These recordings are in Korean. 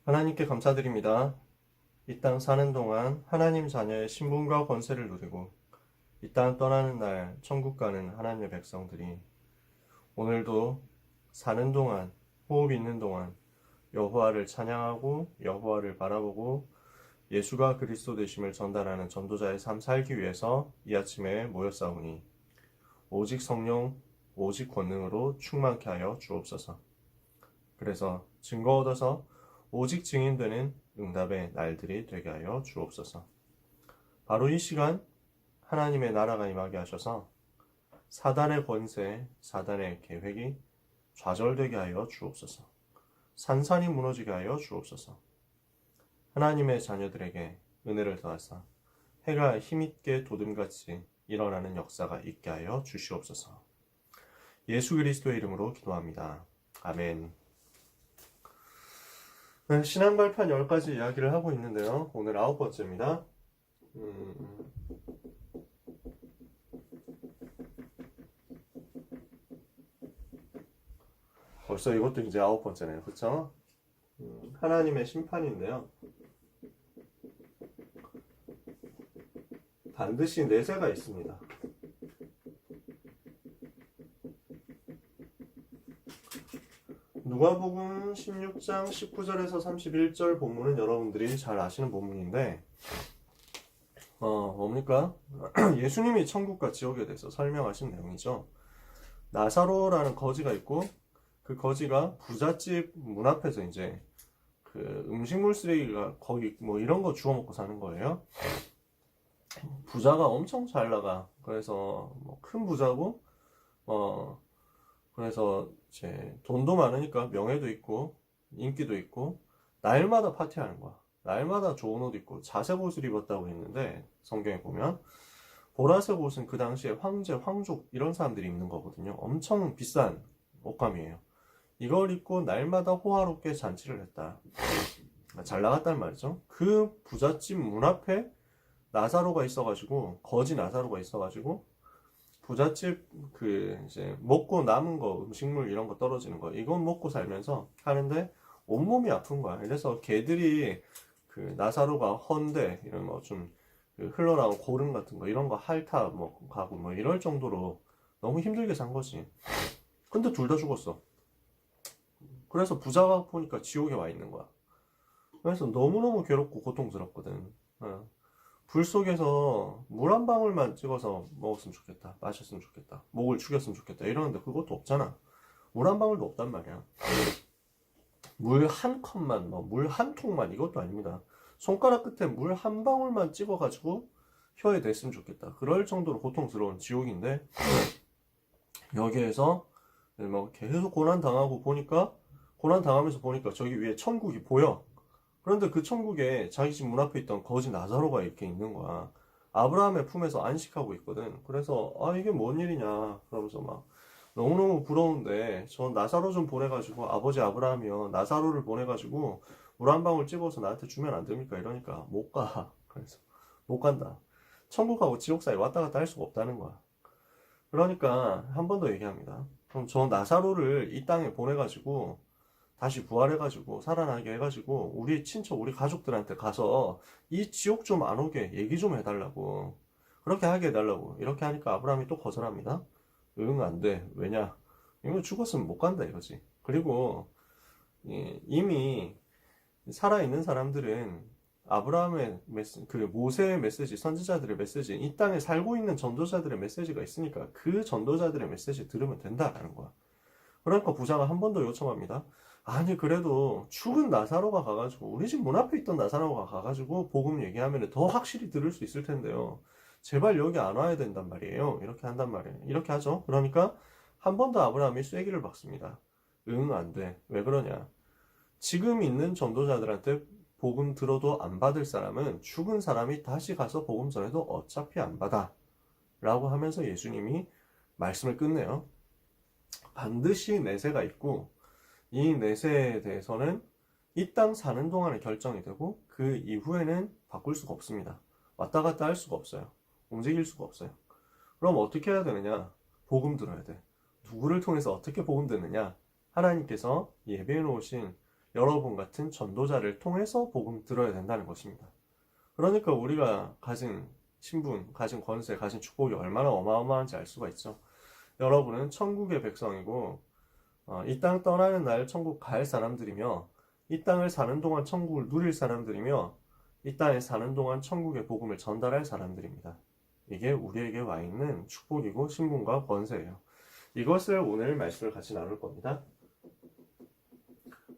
하나님께 감사드립니다. 이 땅 사는 동안 하나님 자녀의 신분과 권세를 누리고 이 땅 떠나는 날 천국 가는 하나님의 백성들이 오늘도 사는 동안, 호흡 있는 동안 여호와를 찬양하고 여호와를 바라보고 예수가 그리스도 되심을 전달하는 전도자의 삶 살기 위해서 이 아침에 모였사오니 오직 성령, 오직 권능으로 충만케 하여 주옵소서. 그래서 증거 얻어서 오직 증인되는 응답의 날들이 되게 하여 주옵소서. 바로 이 시간 하나님의 나라가 임하게 하셔서 사단의 권세, 사단의 계획이 좌절되게 하여 주옵소서. 산산이 무너지게 하여 주옵소서. 하나님의 자녀들에게 은혜를 더하사 해가 힘있게 도둠같이 일어나는 역사가 있게 하여 주시옵소서. 예수 그리스도의 이름으로 기도합니다. 아멘. 네, 신앙 발판 10가지 이야기를 하고 있는데요. 오늘 9번째입니다. 벌써 이것도 이제 9번째네요. 그쵸? 하나님의 심판인데요. 반드시 내세가 있습니다. 누가복음 16장 19절에서 31절 본문은 여러분들이 잘 아시는 본문인데 뭡니까? 예수님이 천국과 지옥에 대해서 설명하신 내용이죠. 나사로라는 거지가 있고 그 거지가 부잣집 문 앞에서 이제 그 음식물 쓰레기가 거기 뭐 이런 거 주워 먹고 사는 거예요. 부자가 엄청 잘 나가. 그래서 뭐 큰 부자고 그래서 이제 돈도 많으니까 명예도 있고 인기도 있고 날마다 파티하는 거야. 날마다 좋은 옷 입고 자색 옷을 입었다고 했는데 성경에 보면 보라색 옷은 그 당시에 황제, 황족 이런 사람들이 입는 거거든요. 엄청 비싼 옷감이에요. 이걸 입고 날마다 호화롭게 잔치를 했다. 잘 나갔단 말이죠. 그 부잣집 문 앞에 나사로가 있어가지고 거지 나사로가 있어가지고 부잣집 그 이제 먹고 남은 거 음식물 이런 거 떨어지는 거 이건 먹고 살면서 하는데 온몸이 아픈 거야. 그래서 개들이 그 나사로가 헌데 이런 뭐 좀 흘러나온 고름 같은 거 이런 거 핥아 뭐 가고 뭐 이럴 정도로 너무 힘들게 산 거지. 근데 둘 다 죽었어. 그래서 부자가 보니까 지옥에 와 있는 거야. 그래서 너무너무 괴롭고 고통스럽거든. 불 속에서 물 한 방울만 찍어서 먹었으면 좋겠다. 마셨으면 좋겠다. 목을 죽였으면 좋겠다. 이러는데 그것도 없잖아. 물 한 방울도 없단 말이야. 물 한 컵만, 물 한 통만 이것도 아닙니다. 손가락 끝에 물 한 방울만 찍어가지고 혀에 댔으면 좋겠다. 그럴 정도로 고통스러운 지옥인데 여기에서 뭐 계속 고난 당하고 보니까 고난 당하면서 보니까 저기 위에 천국이 보여. 그런데 그 천국에 자기 집 문 앞에 있던 거지 나사로가 이렇게 있는 거야. 아브라함의 품에서 안식하고 있거든. 그래서 이게 뭔 일이냐 그러면서 막 너무너무 부러운데 저 나사로 좀 보내가지고 아버지 아브라함이요 나사로를 보내가지고 물 한 방울 찍어서 나한테 주면 안 됩니까? 이러니까 못 가. 그래서 못 간다. 천국하고 지옥 사이 왔다 갔다 할 수가 없다는 거야. 그러니까 한 번 더 얘기합니다. 그럼 저 나사로를 이 땅에 보내가지고 다시 부활해가지고 살아나게 해가지고 우리 친척 우리 가족들한테 가서 이 지옥 좀 안 오게 얘기 좀 해달라고 그렇게 하게 해달라고 이렇게 하니까 아브라함이 또 거절합니다. 응, 안 돼. 왜냐? 이거 죽었으면 못 간다 이거지. 그리고 이미 살아있는 사람들은 아브라함의 그 모세의 메시지, 선지자들의 메시지, 이 땅에 살고 있는 전도자들의 메시지가 있으니까 그 전도자들의 메시지 들으면 된다라는 거야. 그러니까 부자가 한 번 더 요청합니다. 아니 그래도 죽은 나사로가 가가지고 우리 집 문 앞에 있던 나사로가 가가지고 복음 얘기하면 더 확실히 들을 수 있을 텐데요. 제발 여기 안 와야 된단 말이에요. 이렇게 한단 말이에요. 이렇게 하죠. 그러니까 한 번 더 아브라함이 쐐기를 박습니다. 응, 안 돼. 왜 그러냐? 지금 있는 전도자들한테 복음 들어도 안 받을 사람은 죽은 사람이 다시 가서 복음 전해도 어차피 안 받아. 라고 하면서 예수님이 말씀을 끝내요. 반드시 내세가 있고 이 내세에 대해서는 이 땅 사는 동안에 결정이 되고 그 이후에는 바꿀 수가 없습니다. 왔다 갔다 할 수가 없어요. 움직일 수가 없어요. 그럼 어떻게 해야 되느냐? 복음 들어야 돼. 누구를 통해서 어떻게 복음 듣느냐? 하나님께서 예배해 놓으신 여러분 같은 전도자를 통해서 복음 들어야 된다는 것입니다. 그러니까 우리가 가진 신분, 가진 권세, 가진 축복이 얼마나 어마어마한지 알 수가 있죠. 여러분은 천국의 백성이고 이 땅 떠나는 날 천국 갈 사람들이며 이 땅을 사는 동안 천국을 누릴 사람들이며 이 땅에 사는 동안 천국의 복음을 전달할 사람들입니다. 이게 우리에게 와 있는 축복이고 신분과 권세예요. 이것을 오늘 말씀을 같이 나눌 겁니다.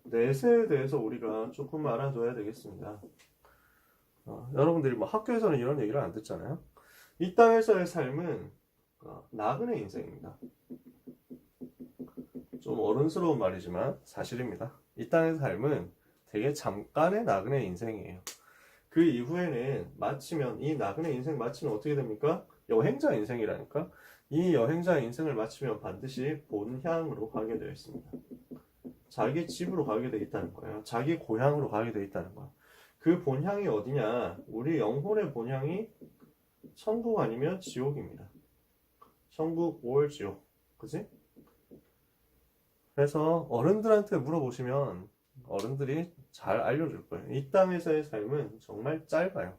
내세에 대해서 우리가 조금 알아둬야 되겠습니다. 여러분들이 뭐 학교에서는 이런 얘기를 안 듣잖아요. 이 땅에서의 삶은 나그네 인생입니다. 좀 어른스러운 말이지만 사실입니다. 이 땅의 삶은 되게 잠깐의 나그네 인생이에요. 그 이후에는 마치면 이 나그네 인생 마치면 어떻게 됩니까? 여행자 인생이라니까. 이 여행자 인생을 마치면 반드시 본향으로 가게 되어 있습니다. 자기 집으로 가게 되어 있다는 거예요. 자기 고향으로 가게 되어 있다는 거예요. 그 본향이 어디냐? 우리 영혼의 본향이 천국 아니면 지옥입니다. 천국 or 지옥. 그지? 그래서 어른들한테 물어보시면 어른들이 잘 알려줄 거예요. 이 땅에서의 삶은 정말 짧아요.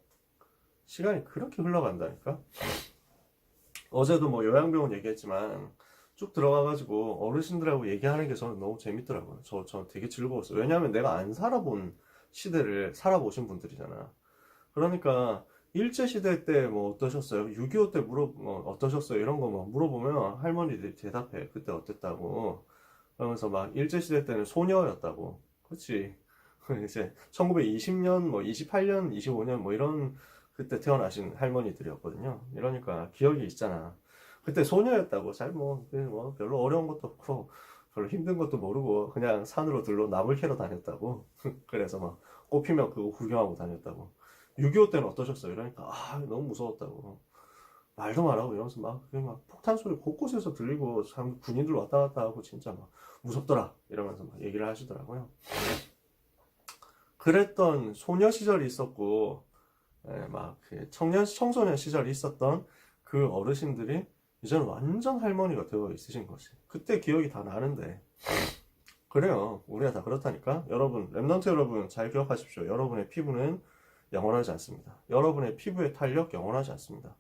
시간이 그렇게 흘러간다니까. 어제도 뭐 요양병원 얘기했지만 쭉 들어가가지고 어르신들하고 얘기하는 게 저는 너무 재밌더라고요. 저 되게 즐거웠어요. 왜냐하면 내가 안 살아본 시대를 살아보신 분들이잖아. 그러니까 일제시대 때 뭐 어떠셨어요? 6.25 때 어떠셨어요? 이런 거 뭐 물어보면 할머니들이 대답해. 그때 어땠다고. 그러면서 막 일제시대 때는 소녀였다고. 그렇지. 이제 1920년, 뭐 28년, 25년 뭐 이런 그때 태어나신 할머니들이었거든요. 이러니까 기억이 있잖아. 그때 소녀였다고. 잘 뭐 별로 어려운 것도 없고 별로 힘든 것도 모르고 그냥 산으로 들러 나물 캐러 다녔다고. 그래서 막 꽃피면 그거 구경하고 다녔다고. 6.25 때는 어떠셨어요? 이러니까 너무 무서웠다고. 말도 말하고 이러면서 막 폭탄 소리 곳곳에서 들리고 군인들 왔다 갔다 하고 진짜 막 무섭더라 이러면서 막 얘기를 하시더라고요. 그랬던 소녀 시절이 있었고 막 청소년 시절이 있었던 그 어르신들이 이제는 완전 할머니가 되어 있으신 것이. 그때 기억이 다 나는데. 그래요. 우리가 다 그렇다니까. 여러분, 랩넌트 여러분 잘 기억하십시오. 여러분의 피부는 영원하지 않습니다. 여러분의 피부의 탄력 영원하지 않습니다.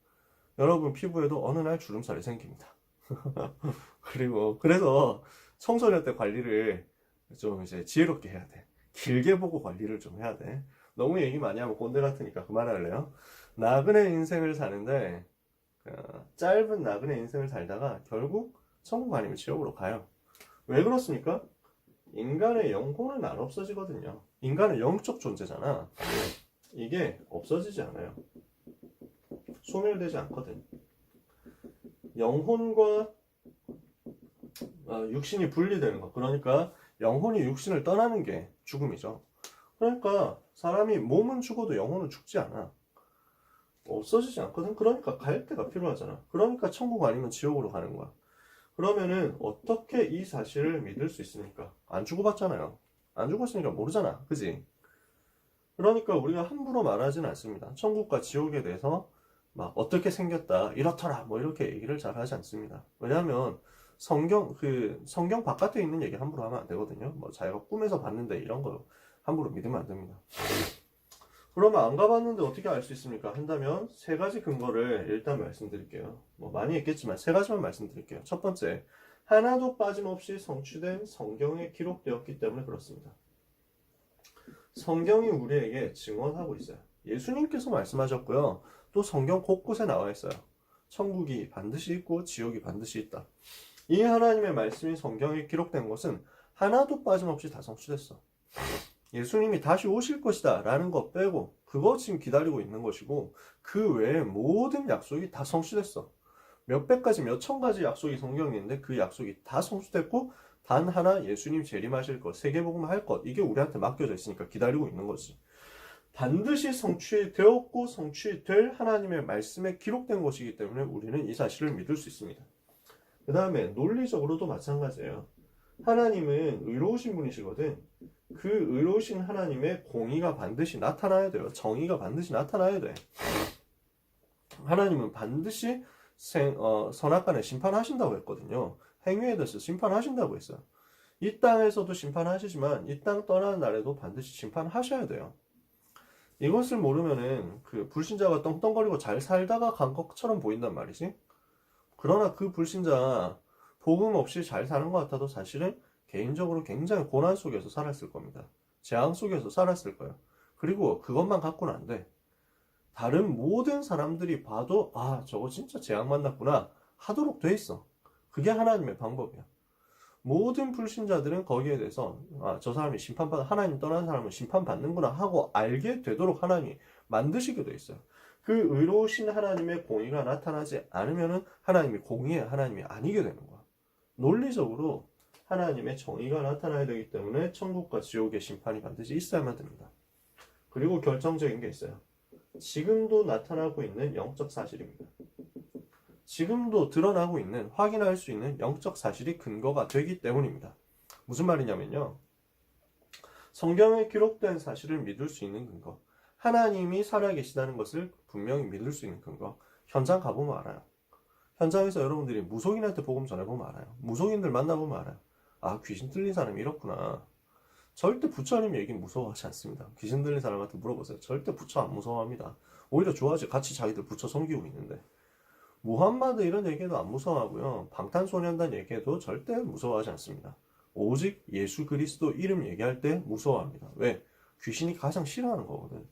여러분 피부에도 어느 날 주름살이 생깁니다. 그래서 청소년 때 관리를 좀 이제 지혜롭게 해야 돼. 길게 보고 관리를 좀 해야 돼. 너무 얘기 많이 하면 꼰대 같으니까 그만할래요. 나그네 인생을 사는데 짧은 나그네 인생을 살다가 결국 천국 아니면 지옥으로 가요. 왜 그렇습니까? 인간의 영혼은 안 없어지거든요. 인간은 영적 존재잖아. 이게 없어지지 않아요. 소멸되지 않거든. 영혼과 육신이 분리되는 거. 그러니까 영혼이 육신을 떠나는 게 죽음이죠. 그러니까 사람이 몸은 죽어도 영혼은 죽지 않아. 없어지지 않거든. 그러니까 갈 데가 필요하잖아. 그러니까 천국 아니면 지옥으로 가는 거야. 그러면은 어떻게 이 사실을 믿을 수 있습니까? 안 죽어봤잖아요. 안 죽었으니까 모르잖아. 그지? 그러니까 우리가 함부로 말하지는 않습니다. 천국과 지옥에 대해서 막 어떻게 생겼다, 이렇더라, 뭐 이렇게 얘기를 잘 하지 않습니다. 왜냐하면 성경 바깥에 있는 얘기 함부로 하면 안 되거든요. 뭐 자기가 꿈에서 봤는데 이런 거 함부로 믿으면 안 됩니다. 그러면 안 가봤는데 어떻게 알 수 있습니까? 한다면 세 가지 근거를 일단 말씀드릴게요. 뭐 많이 했겠지만 세 가지만 말씀드릴게요. 첫 번째, 하나도 빠짐없이 성취된 성경에 기록되었기 때문에 그렇습니다. 성경이 우리에게 증언하고 있어요. 예수님께서 말씀하셨고요. 또 성경 곳곳에 나와 있어요. 천국이 반드시 있고 지옥이 반드시 있다. 이 하나님의 말씀이 성경에 기록된 것은 하나도 빠짐없이 다 성취됐어. 예수님이 다시 오실 것이다 라는 것 빼고 그거 지금 기다리고 있는 것이고 그 외에 모든 약속이 다 성취됐어. 몇백 가지 몇천 가지 약속이 성경에 있는데 그 약속이 다 성취됐고 단 하나 예수님 재림하실 것, 세계복음 할 것, 이게 우리한테 맡겨져 있으니까 기다리고 있는 거지. 반드시 성취되었고 성취될 하나님의 말씀에 기록된 것이기 때문에 우리는 이 사실을 믿을 수 있습니다. 그 다음에 논리적으로도 마찬가지예요. 하나님은 의로우신 분이시거든. 그 의로우신 하나님의 공의가 반드시 나타나야 돼요. 정의가 반드시 나타나야 돼. 하나님은 반드시 선악간에 심판하신다고 했거든요. 행위에 대해서 심판하신다고 했어요. 이 땅에서도 심판하시지만 이 땅 떠나는 날에도 반드시 심판하셔야 돼요. 이것을 모르면은 그 불신자가 떵떵거리고 잘 살다가 간 것처럼 보인단 말이지. 그러나 그 불신자 복음 없이 잘 사는 것 같아도 사실은 개인적으로 굉장히 고난 속에서 살았을 겁니다. 재앙 속에서 살았을 거예요. 그리고 그것만 갖고는 안 돼. 다른 모든 사람들이 봐도 아 저거 진짜 재앙 만났구나 하도록 돼 있어. 그게 하나님의 방법이야. 모든 불신자들은 거기에 대해서 아, 저 사람이 하나님 떠난 사람은 심판받는구나 하고 알게 되도록 하나님이 만드시게 돼 있어요. 그 의로우신 하나님의 공의가 나타나지 않으면은 하나님이 공의의 하나님이 아니게 되는 거야. 논리적으로 하나님의 정의가 나타나야 되기 때문에 천국과 지옥의 심판이 반드시 있어야만 됩니다. 그리고 결정적인 게 있어요. 지금도 나타나고 있는 영적 사실입니다. 지금도 드러나고 있는, 확인할 수 있는 영적 사실이 근거가 되기 때문입니다. 무슨 말이냐면요. 성경에 기록된 사실을 믿을 수 있는 근거, 하나님이 살아계시다는 것을 분명히 믿을 수 있는 근거, 현장 가보면 알아요. 현장에서 여러분들이 무속인한테 복음 전해보면 알아요. 무속인들 만나보면 알아요. 아, 귀신 들린 사람이 이렇구나. 절대 부처님 얘기는 무서워하지 않습니다. 귀신 들린 사람한테 물어보세요. 절대 부처 안 무서워합니다. 오히려 좋아하지. 같이 자기들 부처 섬기고 있는데. 무함마드 이런 얘기도 안 무서워하고요. 방탄소년단 얘기해도 절대 무서워하지 않습니다. 오직 예수 그리스도 이름 얘기할 때 무서워합니다. 왜? 귀신이 가장 싫어하는 거거든.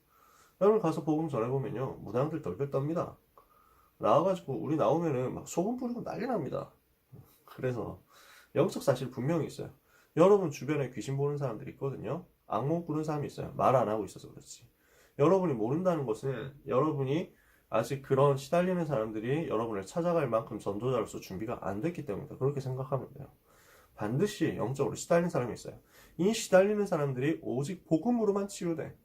여러분 가서 복음 전해보면요. 무당들 덜덜 떱니다. 나와가지고 우리 나오면은 막 소금 뿌리고 난리 납니다. 그래서 영적 사실 분명히 있어요. 여러분 주변에 귀신 보는 사람들이 있거든요. 악몽 꾸는 사람이 있어요. 말 안 하고 있어서 그렇지. 여러분이 모른다는 것은 여러분이 아직 그런 시달리는 사람들이 여러분을 찾아갈 만큼 전도자로서 준비가 안 됐기 때문이다. 그렇게 생각하면 돼요. 반드시 영적으로 시달리는 사람이 있어요. 이 시달리는 사람들이 오직 복음으로만 치유돼.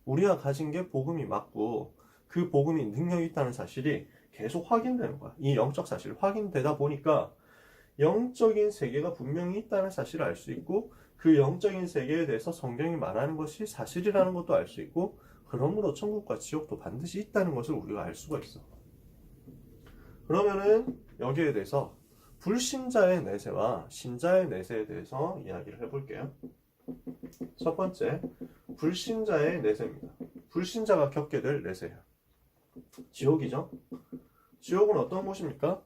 우리가 가진 게 복음이 맞고 그 복음이 능력이 있다는 사실이 계속 확인되는 거야. 이 영적 사실이 확인되다 보니까 영적인 세계가 분명히 있다는 사실을 알 수 있고 그 영적인 세계에 대해서 성경이 말하는 것이 사실이라는 것도 알 수 있고 그러므로 천국과 지옥도 반드시 있다는 것을 우리가 알 수가 있어. 그러면은 여기에 대해서 불신자의 내세와 신자의 내세에 대해서 이야기를 해볼게요. 첫 번째, 불신자의 내세입니다. 불신자가 겪게 될 내세예요. 지옥이죠. 지옥은 어떤 곳입니까?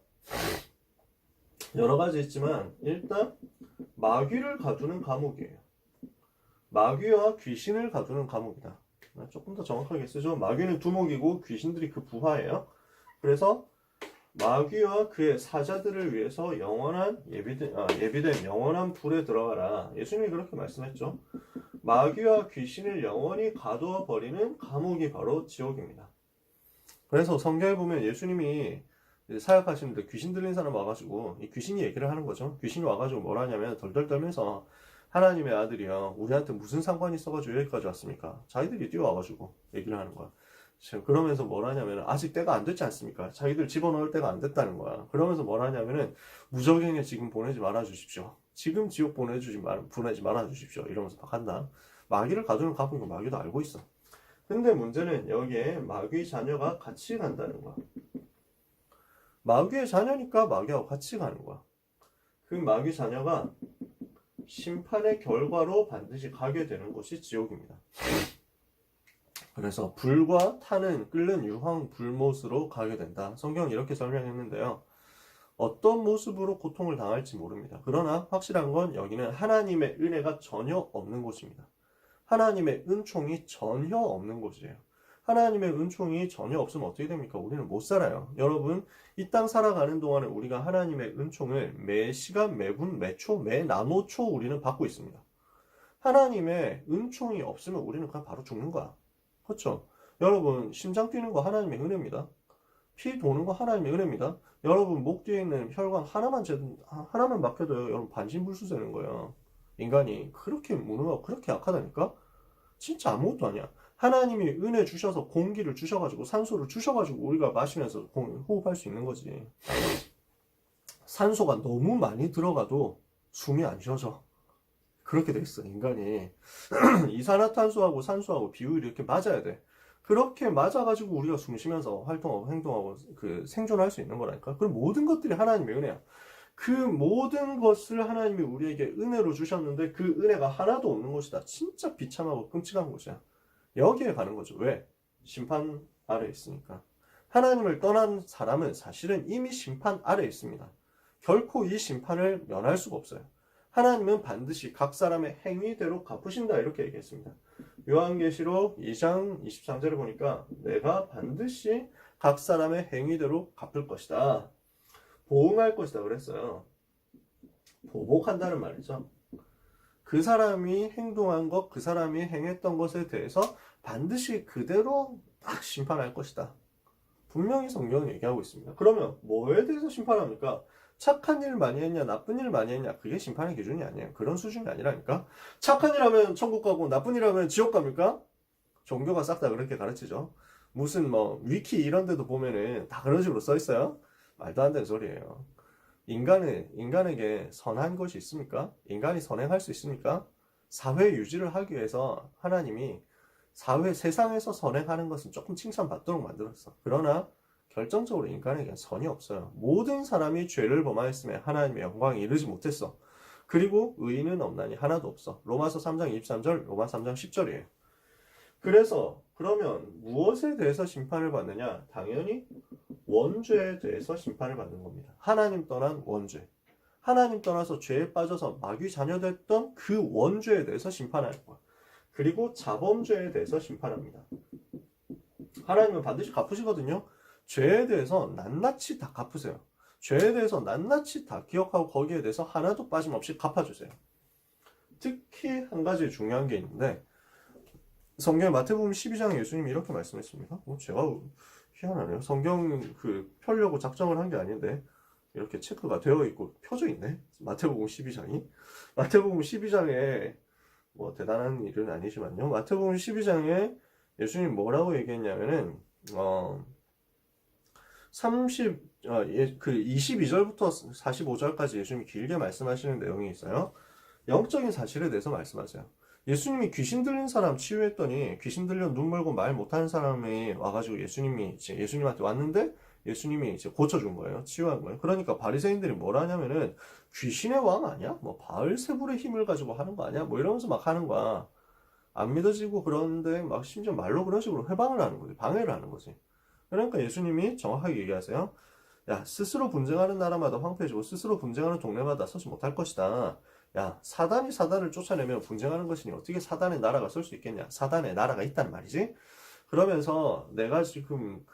여러 가지 있지만 일단 마귀를 가두는 감옥이에요. 마귀와 귀신을 가두는 감옥이다. 조금 더 정확하게 쓰죠. 마귀는 두목이고 귀신들이 그 부하예요. 그래서 마귀와 그의 사자들을 위해서 영원한 예비된 영원한 불에 들어가라. 예수님이 그렇게 말씀했죠. 마귀와 귀신을 영원히 가두어 버리는 감옥이 바로 지옥입니다. 그래서 성경에 보면 예수님이 사역하시는데 귀신 들린 사람 와가지고 이 귀신이 얘기를 하는 거죠. 귀신이 와가지고 뭘 하냐면 덜덜 떨면서 하나님의 아들이요 우리한테 무슨 상관이 있어가지고 여기까지 왔습니까? 자기들이 뛰어와가지고 얘기를 하는 거야. 그러면서 뭘 하냐면 아직 때가 안 됐지 않습니까? 자기들 집어넣을 때가 안 됐다는 거야. 그러면서 뭘 하냐면은 무적행에 지금 보내지 말아 주십시오. 지금 지옥 보내지 말아 주십시오. 이러면서 막 한다. 마귀를 가두는 감옥인 거 마귀도 알고 있어. 근데 문제는 여기에 마귀의 자녀가 같이 간다는 거야. 마귀의 자녀니까 마귀하고 같이 가는 거야. 그 마귀 자녀가 심판의 결과로 반드시 가게 되는 곳이 지옥입니다. 그래서 불과 타는 끓는 유황 불못으로 가게 된다. 성경은 이렇게 설명했는데요. 어떤 모습으로 고통을 당할지 모릅니다. 그러나 확실한 건 여기는 하나님의 은혜가 전혀 없는 곳입니다. 하나님의 은총이 전혀 없는 곳이에요. 하나님의 은총이 전혀 없으면 어떻게 됩니까? 우리는 못 살아요. 여러분, 이 땅 살아가는 동안에 우리가 하나님의 은총을 매 시간, 매 분, 매 초, 매 나노초 우리는 받고 있습니다. 하나님의 은총이 없으면 우리는 그냥 바로 죽는 거야. 그렇죠? 여러분, 심장 뛰는 거 하나님의 은혜입니다. 피 도는 거 하나님의 은혜입니다. 여러분, 목 뒤에 있는 혈관 하나만 막혀도요, 여러분 반신불수되는 거예요. 인간이 그렇게 무능하고 그렇게 약하다니까? 진짜 아무것도 아니야. 하나님이 은혜 주셔서 공기를 주셔가지고 산소를 주셔가지고 우리가 마시면서 호흡할 수 있는 거지. 산소가 너무 많이 들어가도 숨이 안 쉬어져. 그렇게 돼 있어 인간이. 이산화탄소하고 산소하고 비율이 이렇게 맞아야 돼. 그렇게 맞아가지고 우리가 숨 쉬면서 활동하고 행동하고 그 생존할 수 있는 거라니까. 그럼 모든 것들이 하나님의 은혜야. 그 모든 것을 하나님이 우리에게 은혜로 주셨는데 그 은혜가 하나도 없는 것이다. 진짜 비참하고 끔찍한 것이야. 여기에 가는 거죠. 왜? 심판 아래에 있으니까. 하나님을 떠난 사람은 사실은 이미 심판 아래에 있습니다. 결코 이 심판을 면할 수가 없어요. 하나님은 반드시 각 사람의 행위대로 갚으신다 이렇게 얘기했습니다. 요한계시록 2장 23절에 보니까 내가 반드시 각 사람의 행위대로 갚을 것이다. 보응할 것이다 그랬어요. 보복한다는 말이죠. 그 사람이 행동한 것, 그 사람이 행했던 것에 대해서 반드시 그대로 딱 심판할 것이다. 분명히 성경은 얘기하고 있습니다. 그러면 뭐에 대해서 심판합니까? 착한 일 많이 했냐, 나쁜 일 많이 했냐, 그게 심판의 기준이 아니에요. 그런 수준이 아니라니까. 착한 일 하면 천국 가고 나쁜 일 하면 지옥 갑니까? 종교가 싹 다 그렇게 가르치죠. 무슨 위키 이런 데도 보면은 다 그런 식으로 써 있어요. 말도 안 되는 소리예요. 인간에게 선한 것이 있습니까? 인간이 선행할 수 있습니까? 사회 유지를 하기 위해서 하나님이 세상에서 선행하는 것은 조금 칭찬받도록 만들었어. 그러나 결정적으로 인간에게는 선이 없어요. 모든 사람이 죄를 범하였으며 하나님의 영광에 이르지 못했어. 그리고 의인은 없나니 하나도 없어. 로마서 3장 23절, 로마 3장 10절이에요. 그래서 그러면 무엇에 대해서 심판을 받느냐? 당연히 원죄에 대해서 심판을 받는 겁니다. 하나님 떠난 원죄. 하나님 떠나서 죄에 빠져서 마귀 자녀됐던 그 원죄에 대해서 심판할 거야. 그리고 자범죄에 대해서 심판합니다. 하나님은 반드시 갚으시거든요. 죄에 대해서 낱낱이 다 갚으세요. 죄에 대해서 낱낱이 다 기억하고 거기에 대해서 하나도 빠짐없이 갚아주세요. 특히 한 가지 중요한 게 있는데 성경의 마태복음 12장에 예수님이 이렇게 말씀했습니다. 제가 희한하네요. 성경 펴려고 작정을 한 게 아닌데 이렇게 체크가 되어 있고 펴져 있네. 마태복음 12장이. 마태복음 12장에 대단한 일은 아니지만요. 마태복음 12장에 예수님 뭐라고 얘기했냐면은 22절부터 45절까지 예수님이 길게 말씀하시는 내용이 있어요. 영적인 사실에 대해서 말씀하세요. 예수님이 귀신 들린 사람 치유했더니 귀신 들려 눈 멀고 말 못하는 사람이 와가지고 예수님한테 왔는데 예수님이 이제 고쳐준 거예요. 치유한 거예요. 그러니까 바리새인들이 뭐라 하냐면은 귀신의 왕 아니야? 바알세불의 힘을 가지고 하는 거 아니야? 이러면서 막 하는 거야. 안 믿어지고 그런데 막 심지어 말로 그런 식으로 회방을 하는 거지. 방해를 하는 거지. 그러니까 예수님이 정확하게 얘기하세요. 야, 스스로 분쟁하는 나라마다 황폐해지고 스스로 분쟁하는 동네마다 서지 못할 것이다. 야, 사단이 사단을 쫓아내면 분쟁하는 것이니 어떻게 사단의 나라가 설 수 있겠냐? 사단의 나라가 있단 말이지. 그러면서 내가 지금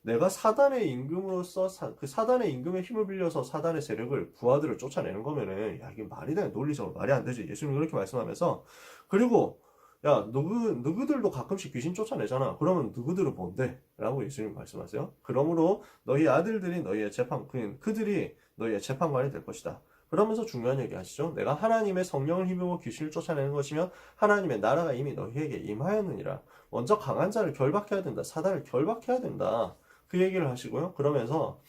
내가 사단의 임금으로서 그 사단의 임금의 힘을 빌려서 사단의 세력을 부하들을 쫓아내는 거면은 야, 이게 말이 되냐? 논리적으로 말이 안 되지. 예수님이 그렇게 말씀하면서 그리고 야, 누구들도 가끔씩 귀신 쫓아내잖아. 그러면 누구들은 뭔데? 라고 예수님 말씀하세요. 그러므로 너희 아들들이 그들이 너희의 재판관이 될 것이다. 그러면서 중요한 얘기 하시죠. 내가 하나님의 성령을 힘입어 귀신을 쫓아내는 것이면 하나님의 나라가 이미 너희에게 임하였느니라. 먼저 강한 자를 결박해야 된다. 사단을 결박해야 된다. 그 얘기를 하시고요. 그러면서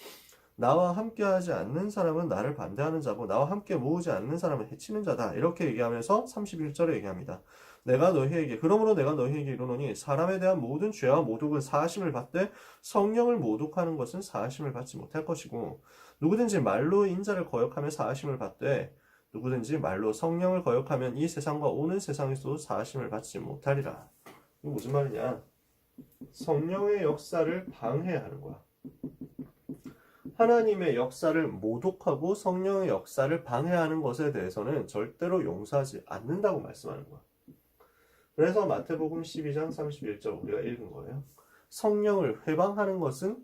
나와 함께 하지 않는 사람은 나를 반대하는 자고 나와 함께 모으지 않는 사람은 해치는 자다. 이렇게 얘기하면서 31절에 얘기합니다. 그러므로 내가 너희에게 이르노니 사람에 대한 모든 죄와 모독은 사하심을 받되 성령을 모독하는 것은 사하심을 받지 못할 것이고 누구든지 말로 인자를 거역하며 사하심을 받되 누구든지 말로 성령을 거역하면 이 세상과 오는 세상에서도 사하심을 받지 못하리라. 이거 무슨 말이냐? 성령의 역사를 방해하는 거야. 하나님의 역사를 모독하고 성령의 역사를 방해하는 것에 대해서는 절대로 용서하지 않는다고 말씀하는 거야. 그래서 마태복음 12장 31절 우리가 읽은 거예요. 성령을 회방하는 것은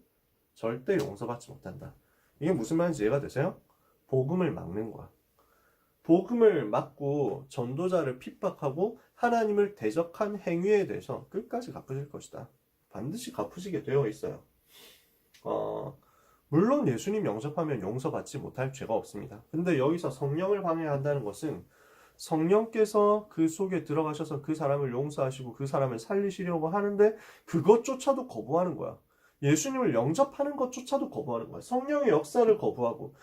절대 용서받지 못한다. 이게 무슨 말인지 이해가 되세요? 복음을 막는 거야. 복음을 막고 전도자를 핍박하고 하나님을 대적한 행위에 대해서 끝까지 갚으실 것이다. 반드시 갚으시게 되어 있어요. 물론 예수님 영접하면 용서받지 못할 죄가 없습니다. 근데 여기서 성령을 방해한다는 것은 성령께서 그 속에 들어가셔서 그 사람을 용서하시고 그 사람을 살리시려고 하는데 그것조차도 거부하는 거야. 예수님을 영접하는 것조차도 거부하는 거야. 성령의 역사를 거부하고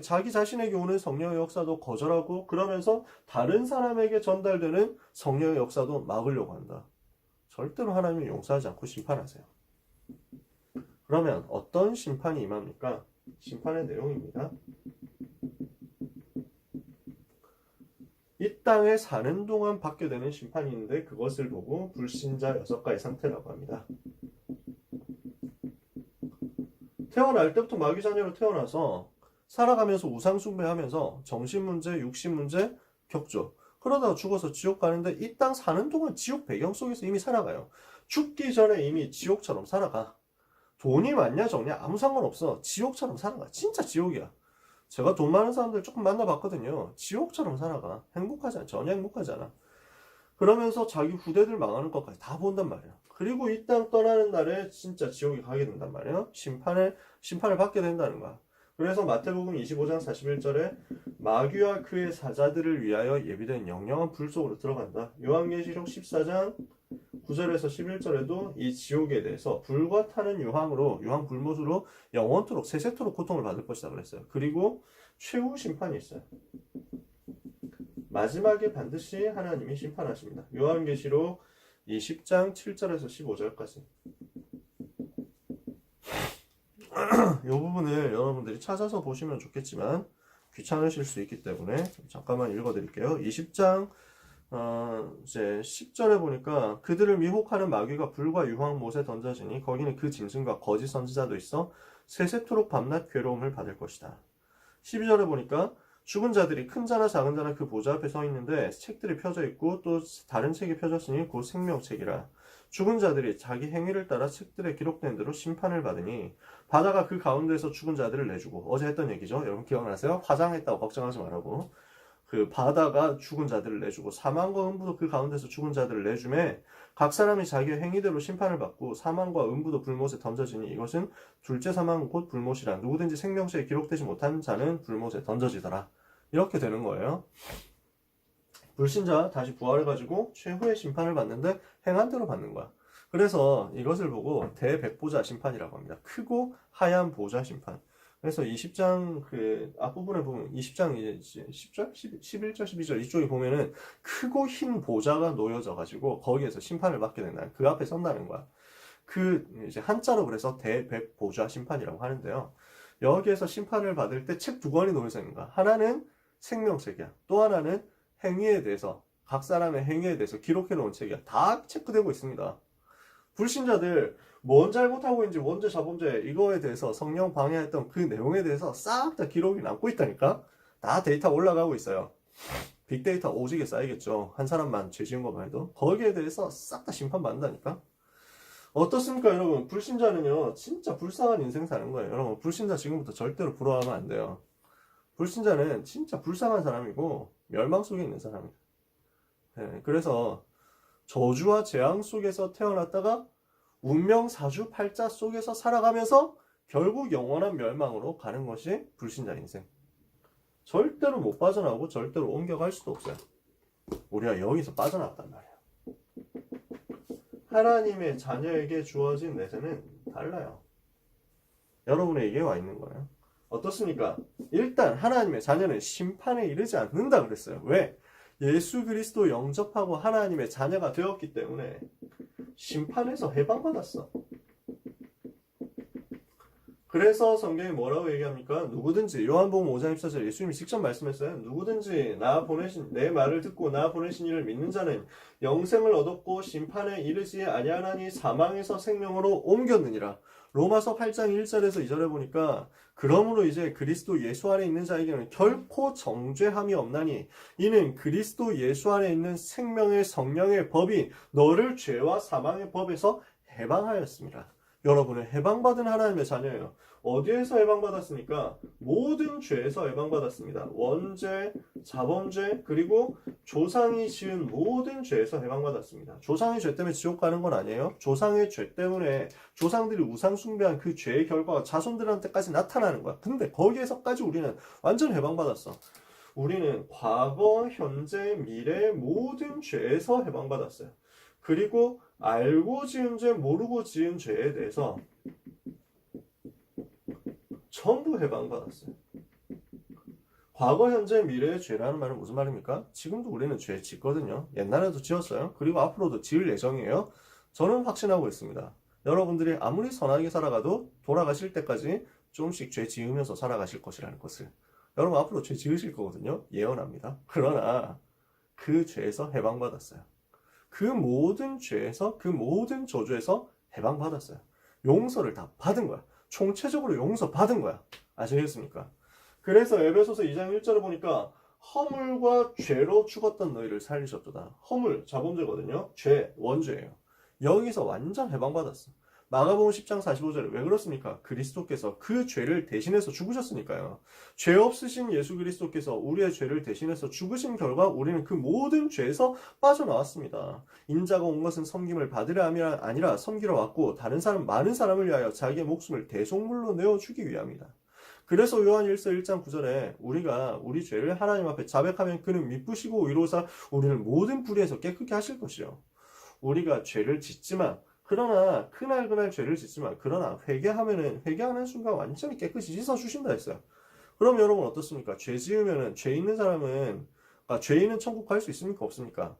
자기 자신에게 오는 성령의 역사도 거절하고 그러면서 다른 사람에게 전달되는 성령의 역사도 막으려고 한다. 절대로 하나님을 용서하지 않고 심판하세요. 그러면 어떤 심판이 임합니까? 심판의 내용입니다. 이 땅에 사는 동안 받게 되는 심판이 있는데 그것을 보고 불신자 6가지 상태라고 합니다. 태어날 때부터 마귀 자녀로 태어나서 살아가면서 우상 숭배하면서 정신 문제, 육신 문제 겪죠. 그러다가 죽어서 지옥 가는데 이 땅 사는 동안 지옥 배경 속에서 이미 살아가요. 죽기 전에 이미 지옥처럼 살아가. 돈이 많냐 적냐 아무 상관없어. 지옥처럼 살아가. 진짜 지옥이야. 제가 돈 많은 사람들 조금 만나봤거든요. 지옥처럼 살아가. 행복하지 않아. 전혀 행복하지 않아. 그러면서 자기 후대들 망하는 것까지 다 본단 말이야. 그리고 이 땅 떠나는 날에 진짜 지옥에 가게 된단 말이야. 심판을 받게 된다는 거야. 그래서 마태복음 25장 41절에 마귀와 그의 사자들을 위하여 예비된 영영한 불 속으로 들어간다. 요한계시록 14장 9절에서 11절에도 이 지옥에 대해서 불과 타는 유황 불못으로 영원토록 세세토록 고통을 받을 것이다 그랬어요. 그리고 최후 심판이 있어요. 마지막에 반드시 하나님이 심판하십니다. 요한계시록 20장 7절에서 15절까지. 이 부분을 여러분들이 찾아서 보시면 좋겠지만 귀찮으실 수 있기 때문에 잠깐만 읽어드릴게요. 20장 이제 10절에 보니까 그들을 미혹하는 마귀가 불과 유황못에 던져지니 거기는 그 짐승과 거짓 선지자도 있어 세세토록 밤낮 괴로움을 받을 것이다. 12절에 보니까 죽은 자들이 큰 자나 작은 자나 그 보좌 앞에 서 있는데 책들이 펴져 있고 또 다른 책이 펴졌으니 곧 생명책이라. 죽은 자들이 자기 행위를 따라 책들에 기록된 대로 심판을 받으니 바다가 그 가운데에서 죽은 자들을 내주고, 어제 했던 얘기죠. 여러분 기억나세요? 화장했다고 걱정하지 말라고. 그 바다가 죽은 자들을 내주고 사망과 음부도 그 가운데서 죽은 자들을 내주매 각 사람이 자기의 행위대로 심판을 받고 사망과 음부도 불못에 던져지니 이것은 둘째 사망 곧 불못이라. 누구든지 생명책에 기록되지 못한 자는 불못에 던져지더라. 이렇게 되는 거예요. 불신자 다시 부활해가지고 최후의 심판을 받는데 행한 대로 받는 거야. 그래서 이것을 보고 대백보자 심판이라고 합니다. 크고 하얀 보좌 심판. 그래서 20장 그 앞부분에 보면 20장 이제 10절, 11절, 12절 이쪽에 보면은 크고 흰 보좌가 놓여져 가지고 거기에서 심판을 받게 된다. 그 앞에 선다는 거야. 그 이제 한자로 그래서 대백보좌 심판이라고 하는데요. 여기에서 심판을 받을 때 책 두 권이 놓여져 있는 거야. 하나는 생명책이야. 또 하나는 행위에 대해서, 각 사람의 행위에 대해서 기록해 놓은 책이야. 다 체크되고 있습니다. 불신자들 뭔 잘못하고 있는지 원죄 자범죄 이거에 대해서 성령 방해했던 그 내용에 대해서 싹 다 기록이 남고 있다니까. 다 데이터 올라가고 있어요. 빅데이터 오지게 쌓이겠죠. 한 사람만 죄 지은 것만 해도. 거기에 대해서 싹 다 심판받는다니까. 어떻습니까 여러분? 불신자는요 진짜 불쌍한 인생 사는 거예요. 여러분 불신자 지금부터 절대로 부러워하면 안 돼요. 불신자는 진짜 불쌍한 사람이고 멸망 속에 있는 사람이에요. 네, 그래서 저주와 재앙 속에서 태어났다가 운명사주 팔자 속에서 살아가면서 결국 영원한 멸망으로 가는 것이 불신자 인생. 절대로 못 빠져나오고 절대로 옮겨갈 수도 없어요. 우리가 여기서 빠져나왔단 말이에요. 하나님의 자녀에게 주어진 내세는 달라요. 여러분에게 와 있는 거예요. 어떻습니까? 일단 하나님의 자녀는 심판에 이르지 않는다 그랬어요. 왜? 예수 그리스도 영접하고 하나님의 자녀가 되었기 때문에 심판에서 해방받았어. 그래서 성경이 뭐라고 얘기합니까? 누구든지 요한복음 5장 14절 예수님이 직접 말씀했어요. 누구든지 내 말을 듣고 나 보내신 이를 믿는 자는 영생을 얻었고 심판에 이르지 아니하나니 사망에서 생명으로 옮겼느니라. 로마서 8장 1절에서 2절에 보니까 그러므로 이제 그리스도 예수 안에 있는 자에게는 결코 정죄함이 없나니 이는 그리스도 예수 안에 있는 생명의 성령의 법이 너를 죄와 사망의 법에서 해방하였습니다. 여러분은 해방받은 하나님의 자녀예요. 어디에서 해방받았습니까? 모든 죄에서 해방받았습니다. 원죄, 자범죄, 그리고 조상이 지은 모든 죄에서 해방받았습니다. 조상의 죄 때문에 지옥 가는 건 아니에요. 조상의 죄 때문에 조상들이 우상 숭배한 그 죄의 결과가 자손들한테까지 나타나는 거야. 근데 거기에서까지 우리는 완전 해방받았어. 우리는 과거, 현재, 미래 모든 죄에서 해방받았어요. 그리고 알고 지은 죄, 모르고 지은 죄에 대해서 전부 해방받았어요. 과거, 현재, 미래의 죄라는 말은 무슨 말입니까? 지금도 우리는 죄 짓거든요. 옛날에도 지었어요. 그리고 앞으로도 지을 예정이에요. 저는 확신하고 있습니다. 여러분들이 아무리 선하게 살아가도 돌아가실 때까지 조금씩 죄 지으면서 살아가실 것이라는 것을. 여러분 앞으로 죄 지으실 거거든요. 예언합니다. 그러나 그 죄에서 해방받았어요. 그 모든 죄에서, 그 모든 저주에서 해방받았어요. 용서를 다 받은 거야. 총체적으로 용서받은 거야. 아시겠습니까? 그래서 에베소서 2장 1절을 보니까 허물과 죄로 죽었던 너희를 살리셨도다. 허물, 자범죄거든요. 죄, 원죄예요. 여기서 완전 해방받았어. 마가복음 10장 45절에 왜 그렇습니까? 그리스도께서 그 죄를 대신해서 죽으셨으니까요. 죄 없으신 예수 그리스도께서 우리의 죄를 대신해서 죽으신 결과 우리는 그 모든 죄에서 빠져나왔습니다. 인자가 온 것은 섬김을 받으려 함이 아니라 섬기러 왔고 많은 사람을 위하여 자기의 목숨을 대속물로 내어주기 위함이다. 그래서 요한 1서 1장 9절에 우리가 우리 죄를 하나님 앞에 자백하면 그는 미쁘시고 의로우사 우리를 모든 불의에서 깨끗게 하실 것이요. 우리가 죄를 짓지만 그러나 그날 죄를 짓지만 그러나 회개하는 순간 완전히 깨끗이 씻어주신다 했어요. 그럼 여러분 어떻습니까? 죄 지으면은 죄 있는 사람은 죄 있는 천국 갈 수 있습니까? 없습니까?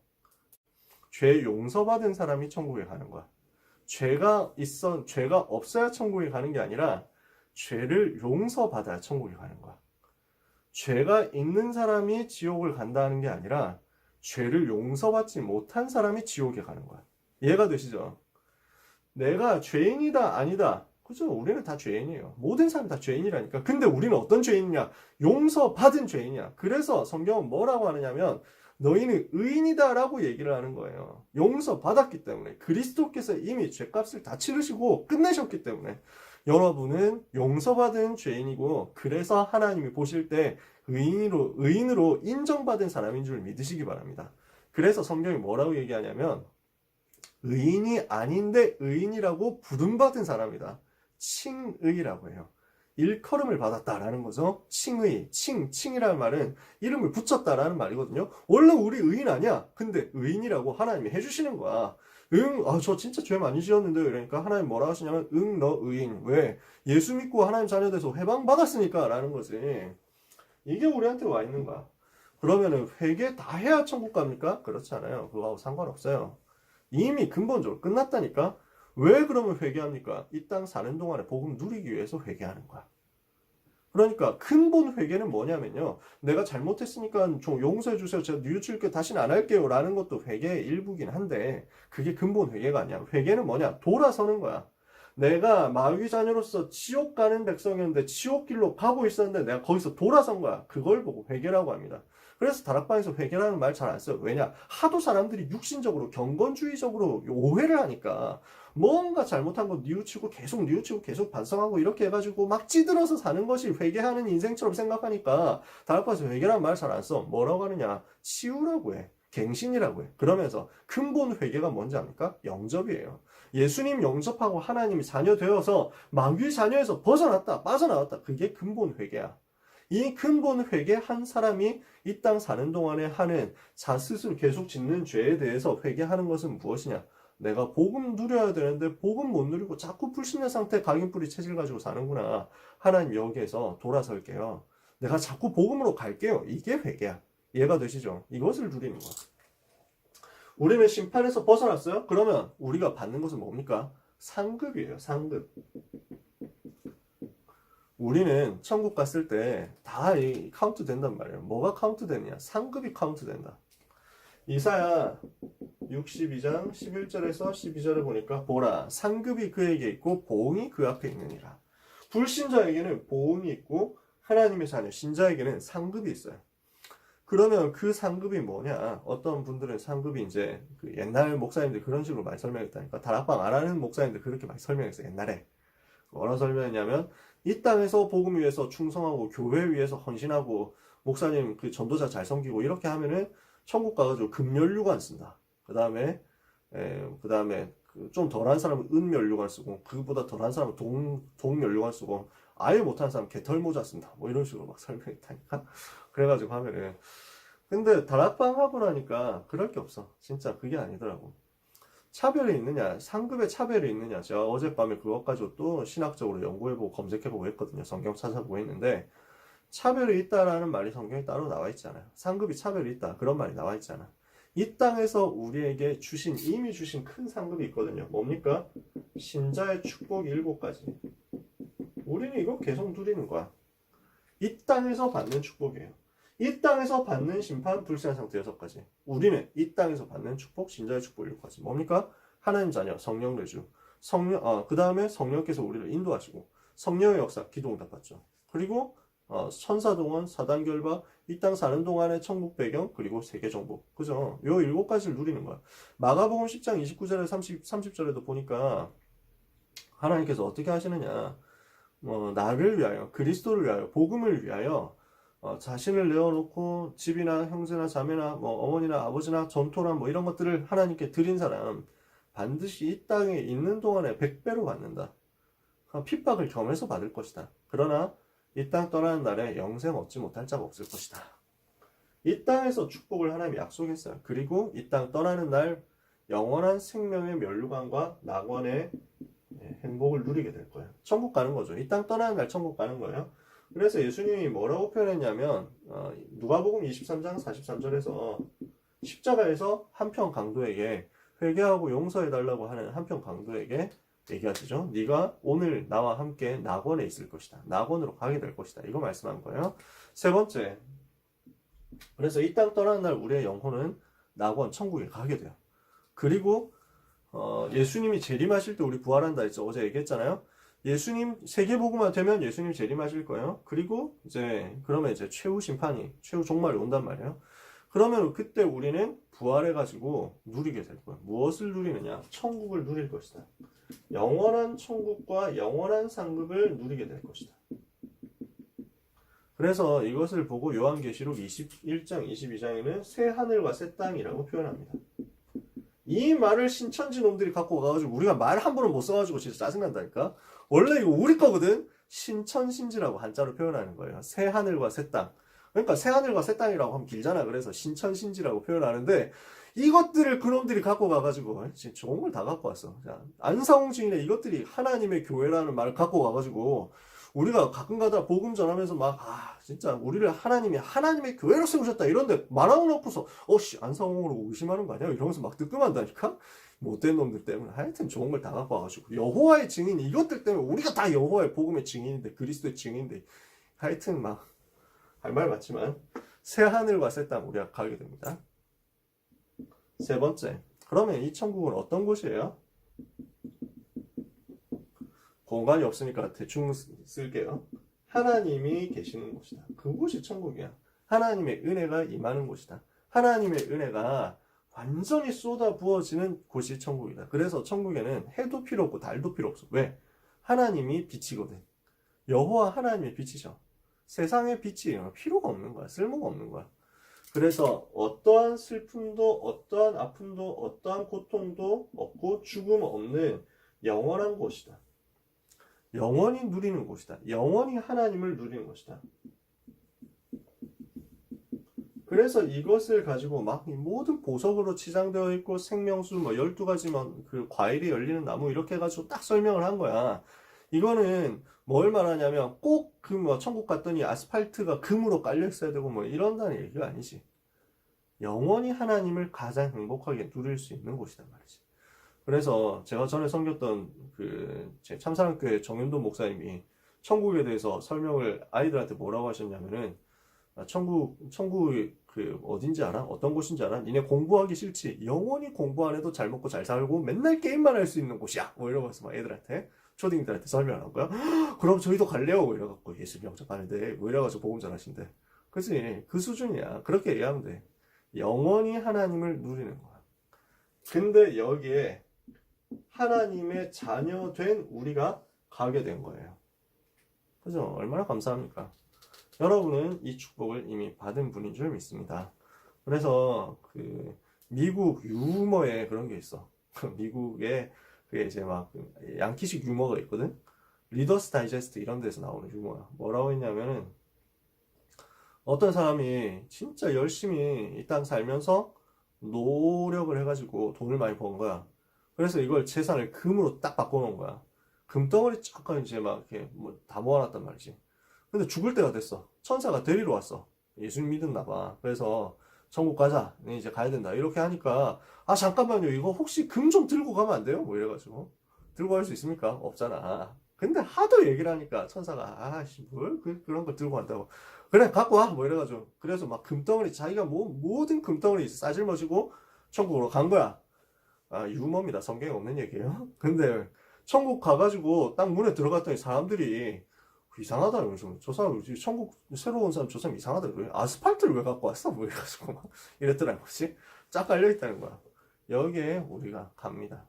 죄 용서받은 사람이 천국에 가는 거야. 죄가 없어야 천국에 가는 게 아니라 죄를 용서받아야 천국에 가는 거야. 죄가 있는 사람이 지옥을 간다는 게 아니라 죄를 용서받지 못한 사람이 지옥에 가는 거야. 이해가 되시죠? 내가 죄인이다 아니다. 그죠? 우리는 다 죄인이에요. 모든 사람이 다 죄인이라니까. 근데 우리는 어떤 죄인이냐? 용서받은 죄인이야. 그래서 성경은 뭐라고 하느냐면 너희는 의인이다 라고 얘기를 하는 거예요. 용서받았기 때문에. 그리스도께서 이미 죄값을 다 치르시고 끝내셨기 때문에 여러분은 용서받은 죄인이고 그래서 하나님이 보실 때 의인으로 인정받은 사람인 줄 믿으시기 바랍니다. 그래서 성경이 뭐라고 얘기하냐면 의인이 아닌데 의인이라고 부름받은 사람이다. 칭의라고 해요. 일컬음을 받았다라는 거죠. 칭이라는 말은 이름을 붙였다라는 말이거든요. 원래 우리 의인 아니야. 근데 의인이라고 하나님이 해주시는 거야. 저 진짜 죄 많이 지었는데 그러니까 하나님 뭐라 하시냐면 너 의인. 왜? 예수 믿고 하나님 자녀 돼서 해방받았으니까 라는 거지. 이게 우리한테 와 있는 거야. 그러면은 회개 다 해야 천국 갑니까? 그렇지 않아요. 그거하고 상관없어요. 이미 근본적으로 끝났다니까? 왜 그러면 회개합니까? 이 땅 사는 동안에 복음 누리기 위해서 회개하는 거야. 그러니까 근본 회개는 뭐냐면요. 내가 잘못했으니까 좀 용서해 주세요. 제가 뉘우칠게 다시는 안 할게요. 라는 것도 회개의 일부긴 한데 그게 근본 회개가 아니야. 회개는 뭐냐? 돌아서는 거야. 내가 마귀 자녀로서 지옥 가는 백성이었는데 지옥길로 가고 있었는데 내가 거기서 돌아선 거야. 그걸 보고 회개라고 합니다. 그래서 다락방에서 회개라는 말 잘 안 써요. 왜냐? 하도 사람들이 육신적으로 경건주의적으로 오해를 하니까 뭔가 잘못한 거 뉘우치고 계속 반성하고 이렇게 해가지고 막 찌들어서 사는 것이 회개하는 인생처럼 생각하니까 다락방에서 회개라는 말 잘 안 써. 뭐라고 하느냐? 치유라고 해. 갱신이라고 해. 그러면서 근본 회개가 뭔지 압니까? 영접이에요. 예수님 영접하고 하나님이 자녀 되어서 마귀 자녀에서 빠져나왔다. 그게 근본 회개야. 이 근본 회개 한 사람이 이 땅 사는 동안에 하는 자 스스로 계속 짓는 죄에 대해서 회개하는 것은 무엇이냐? 내가 복음 누려야 되는데 복음 못 누리고 자꾸 불신의 상태 각인뿌리 체질 가지고 사는구나. 하나님 여기에서 돌아설게요. 내가 자꾸 복음으로 갈게요. 이게 회개야. 이해가 되시죠? 이것을 누리는 거야. 우리는 심판에서 벗어났어요? 그러면 우리가 받는 것은 뭡니까? 상급이에요. 상급. 우리는 천국 갔을 때 다 카운트 된단 말이에요. 뭐가 카운트 되느냐? 상급이 카운트 된다. 이사야 62장 11절에서 12절을 보니까 보라 상급이 그에게 있고 보응이 그 앞에 있느니라. 불신자에게는 보응이 있고 하나님의 자녀 신자에게는 상급이 있어요. 그러면 그 상급이 뭐냐? 어떤 분들은 상급이 이제 그 옛날 목사님들 그런 식으로 많이 설명했다니까. 다락방 안 하는 목사님들 그렇게 많이 설명했어요. 옛날에. 뭐라 설명했냐면 이 땅에서 복음 위해서 충성하고 교회 위해서 헌신하고 목사님 그 전도자 잘 섬기고 이렇게 하면은 천국 가가지고 금연류관 쓴다. 그 다음에 좀 덜한 사람은 은연류관 쓰고 그보다 덜한 사람은 동연류관 쓰고 아예 못하는 사람은 개털모자 쓴다. 뭐 이런 식으로 막 설명했다니까. 그래가지고 하면은 근데 다락방 하고 나니까 그럴 게 없어. 진짜 그게 아니더라고. 차별이 있느냐, 상급의 차별이 있느냐. 제가 어젯밤에 그것 가지고 또 신학적으로 연구해보고 검색해보고 했거든요. 성경 찾아보고 했는데 차별이 있다라는 말이 성경에 따로 나와 있지 않아요. 상급이 차별이 있다 그런 말이 나와 있지 않아. 이 땅에서 우리에게 이미 주신 큰 상급이 있거든요. 뭡니까? 신자의 축복 7가지. 우리는 이거 계속 누리는 거야. 이 땅에서 받는 축복이에요. 이 땅에서 받는 심판, 불쌍한 상태 6가지. 우리는 이 땅에서 받는 축복, 신자의 축복 7가지. 뭡니까? 하나님 자녀, 성령 내주. 그 다음에 성령께서 우리를 인도하시고, 성령의 역사, 기도응답 받죠. 그리고 천사 동안, 사단 결박, 이 땅 사는 동안의 천국 배경, 그리고 세계 정복. 그죠? 요 7가지를 누리는 거야. 마가복음 10장 29절에 30절에도 보니까 하나님께서 어떻게 하시느냐. 나를 위하여, 그리스도를 위하여, 복음을 위하여 자신을 내어놓고 집이나 형제나 자매나 어머니나 아버지나 전토나 이런 것들을 하나님께 드린 사람 반드시 이 땅에 있는 동안에 100배로 받는다. 핍박을 겸해서 받을 것이다. 그러나 이 땅 떠나는 날에 영생 얻지 못할 자가 없을 것이다. 이 땅에서 축복을 하나님이 약속했어요. 그리고 이 땅 떠나는 날 영원한 생명의 멸류관과 낙원의 행복을 누리게 될 거예요. 천국 가는 거죠. 이 땅 떠나는 날 천국 가는 거예요. 그래서 예수님이 뭐라고 표현했냐면 누가복음 23장 43절에서 십자가에서 한평 강도에게 회개하고 용서해달라고 하는 한평 강도에게 얘기하시죠. 네가 오늘 나와 함께 낙원에 있을 것이다. 낙원으로 가게 될 것이다. 이거 말씀한 거예요. 세 번째, 그래서 이 땅 떠나는 날 우리의 영혼은 낙원, 천국에 가게 돼요. 그리고 예수님이 재림하실 때 우리 부활한다 했죠. 어제 얘기했잖아요. 예수님 세계복음화 되면 예수님 재림하실 거예요. 그리고 그러면 최후 심판이, 최후 종말이 온단 말이에요. 그러면 그때 우리는 부활해가지고 누리게 될 거예요. 무엇을 누리느냐? 천국을 누릴 것이다. 영원한 천국과 영원한 상급을 누리게 될 것이다. 그래서 이것을 보고 요한계시록 21장 22장에는 새 하늘과 새 땅이라고 표현합니다. 이 말을 신천지 놈들이 갖고 가가지고 우리가 말 한 번은 못 써가지고 진짜 짜증난다니까. 원래 이거 우리 거거든. 신천신지라고 한자로 표현하는 거예요. 새 하늘과 새 땅. 그러니까 새 하늘과 새 땅이라고 하면 길잖아. 그래서 신천신지라고 표현하는데 이것들을 그놈들이 갖고 가가지고 진짜 좋은 걸 다 갖고 왔어. 자, 안사홍 증인의 이것들이 하나님의 교회라는 말을 갖고 가가지고 우리가 가끔가다 복음 전하면서 진짜 우리를 하나님의 교회로 세우셨다 이런데 말하고 놓고서 안사홍으로 의심하는 거 아니야? 이러면서 막 뜨끔한다니까? 못된 놈들 때문에 하여튼 좋은 걸 다 갖고 와가지고 여호와의 증인 이것들 때문에 우리가 다 여호와의 복음의 증인인데 그리스도의 증인인데 하여튼 할 말 맞지만 새 하늘과 새 땅 우리가 가게 됩니다. 세 번째, 그러면 이 천국은 어떤 곳이에요? 공간이 없으니까 대충 쓸게요. 하나님이 계시는 곳이다. 그곳이 천국이야. 하나님의 은혜가 임하는 곳이다. 하나님의 은혜가 완전히 쏟아 부어지는 곳이 천국이다. 그래서 천국에는 해도 필요 없고 달도 필요 없어. 왜? 하나님이 빛이거든. 여호와 하나님의 빛이죠. 세상의 빛이 필요가 없는 거야. 쓸모가 없는 거야. 그래서 어떠한 슬픔도 어떠한 아픔도 어떠한 고통도 없고 죽음 없는 영원한 곳이다. 영원히 누리는 곳이다. 영원히 하나님을 누리는 것이다. 그래서 이것을 가지고 모든 보석으로 치장되어 있고 생명수 12가지만 그 과일이 열리는 나무 이렇게 해가지고 딱 설명을 한 거야. 이거는 뭘 말하냐면 꼭 천국 갔더니 아스팔트가 금으로 깔려 있어야 되고 이런다는 얘기가 아니지. 영원히 하나님을 가장 행복하게 누릴 수 있는 곳이란 말이지. 그래서 제가 전에 섬겼던 제 참사랑교회 정윤돈 목사님이 천국에 대해서 설명을 아이들한테 뭐라고 하셨냐면은 천국이 어딘지 알아? 어떤 곳인지 알아? 니네 공부하기 싫지? 영원히 공부 안 해도 잘 먹고 잘 살고 맨날 게임만 할 수 있는 곳이야. 이러면서 막 애들한테 초딩들한테 설명한 거야. 그럼 저희도 갈래요. 이래갖고 예수님 영접하는데 이래가지고 복음 전하신대. 그치? 그 수준이야. 그렇게 얘기하면 돼. 영원히 하나님을 누리는 거야. 근데 여기에 하나님의 자녀 된 우리가 가게 된 거예요. 그죠? 얼마나 감사합니까? 여러분은 이 축복을 이미 받은 분인 줄 믿습니다. 그래서 미국 유머에 그런 게 있어. 미국에 그게 양키식 유머가 있거든. 리더스 다이제스트 이런 데서 나오는 유머야. 뭐라고 했냐면은 어떤 사람이 진짜 열심히 이 땅 살면서 노력을 해가지고 돈을 많이 번 거야. 그래서 이걸 재산을 금으로 딱 바꿔놓은 거야. 금덩어리 쫙 이렇게 다 모아놨단 말이지. 근데 죽을 때가 됐어. 천사가 데리러 왔어. 예수님 믿었나 봐. 그래서 천국 가자. 이제 가야 된다. 이렇게 하니까 잠깐만요. 이거 혹시 금 좀 들고 가면 안 돼요? 이래가지고 들고 갈 수 있습니까? 없잖아. 근데 하도 얘기를 하니까 천사가 아씨 뭘 그런 걸 들고 간다고 그래 갖고 와 뭐 이래가지고 그래서 막 금덩어리 자기가 모든 금덩어리 싸질머지고 천국으로 간 거야. 아 유머입니다. 성경에 없는 얘기예요. 근데 천국 가가지고 딱 문에 들어갔더니 사람들이 이상하다 이러면서 저 사람 천국 새로 온 사람 저 사람 이상하다 왜 아스팔트를 왜 갖고 왔어 뭐 이래가지고 막 이랬더라는 거지. 쫙 깔려있다는 거야. 여기에 우리가 갑니다.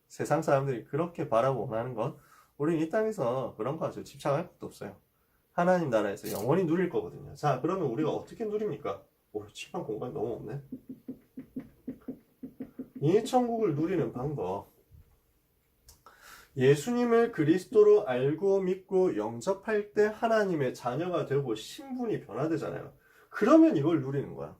세상 사람들이 그렇게 바라고 원하는 건 우리는 이 땅에서 그런 거 가지고 집착할 것도 없어요. 하나님 나라에서 영원히 누릴 거거든요. 자 그러면 우리가 어떻게 누립니까? 오 칠판 공간이 너무 없네. 이 천국을 누리는 방법 예수님을 그리스도로 알고 믿고 영접할 때 하나님의 자녀가 되고 신분이 변화되잖아요. 그러면 이걸 누리는 거야.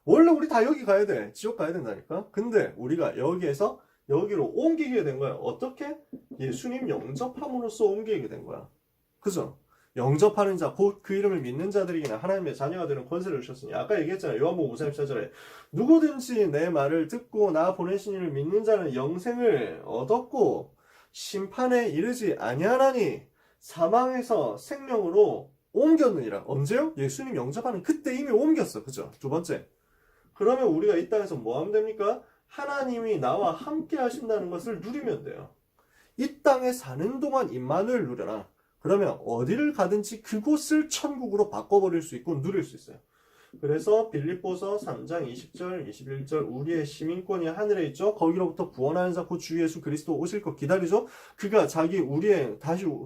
원래 우리 다 여기 가야 돼. 지옥 가야 된다니까. 근데 우리가 여기에서 여기로 옮기게 된 거야. 어떻게? 예수님 영접함으로써 옮기게 된 거야. 그죠? 영접하는 자, 곧 그 이름을 믿는 자들에게는 하나님의 자녀가 되는 권세를 주셨으니 아까 얘기했잖아요. 요한복음 5장 14절에 누구든지 내 말을 듣고 나 보내신 이를 믿는 자는 영생을 얻었고 심판에 이르지 아니하나니 사망에서 생명으로 옮겼느니라. 언제요? 예수님 영접하는 그때 이미 옮겼어. 그죠? 두 번째. 그러면 우리가 이 땅에서 뭐 하면 됩니까? 하나님이 나와 함께 하신다는 것을 누리면 돼요. 이 땅에 사는 동안 임마누엘 누려라. 그러면 어디를 가든지 그곳을 천국으로 바꿔버릴 수 있고 누릴 수 있어요. 그래서 빌립보서 3장 20절, 21절 우리의 시민권이 하늘에 있죠. 거기로부터 구원하는 자 곧 주 예수 그리스도 오실 것 기다리죠. 그가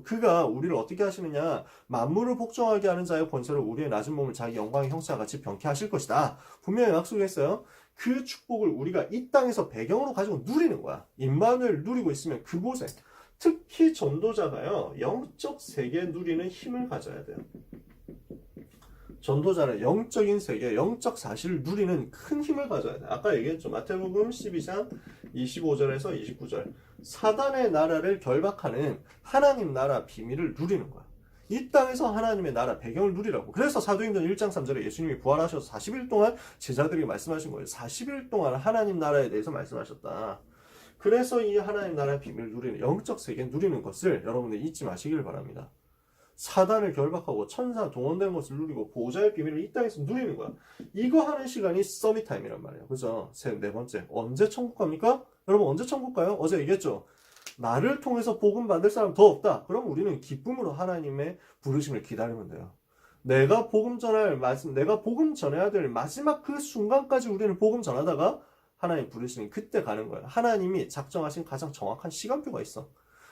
그가 우리를 어떻게 하시느냐? 만물을 복종하게 하는 자의 권세로 우리의 낮은 몸을 자기 영광의 형체와 같이 병케 하실 것이다. 분명히 약속했어요. 그 축복을 우리가 이 땅에서 배경으로 가지고 누리는 거야. 임마누엘 누리고 있으면 그곳에 특히 전도자가요. 영적 세계 누리는 힘을 가져야 돼요. 전도자는 영적인 세계, 영적 사실을 누리는 큰 힘을 가져야 돼. 아까 얘기했죠. 마태복음 12장 25절에서 29절. 사단의 나라를 결박하는 하나님 나라 비밀을 누리는 거야. 이 땅에서 하나님의 나라 배경을 누리라고. 그래서 사도행전 1장 3절에 예수님이 부활하셔서 40일 동안 제자들에게 말씀하신 거예요. 40일 동안 하나님 나라에 대해서 말씀하셨다. 그래서 이 하나님 나라의 비밀을 누리는 영적 세계 누리는 것을 여러분들 잊지 마시길 바랍니다. 사단을 결박하고 천사 동원된 것을 누리고 보호자의 비밀을 이 땅에서 누리는 거야. 이거 하는 시간이 서밋타임이란 말이에요. 그죠? 네 번째. 언제 천국 갑니까? 여러분 언제 천국 가요? 어제 얘기했죠? 나를 통해서 복음 받을 사람 더 없다. 그럼 우리는 기쁨으로 하나님의 부르심을 기다리면 돼요. 내가 복음 전해야 될 마지막 그 순간까지 우리는 복음 전하다가 하나님 부르시는 그때 가는 거예요. 하나님이 작정하신 가장 정확한 시간표가 있어.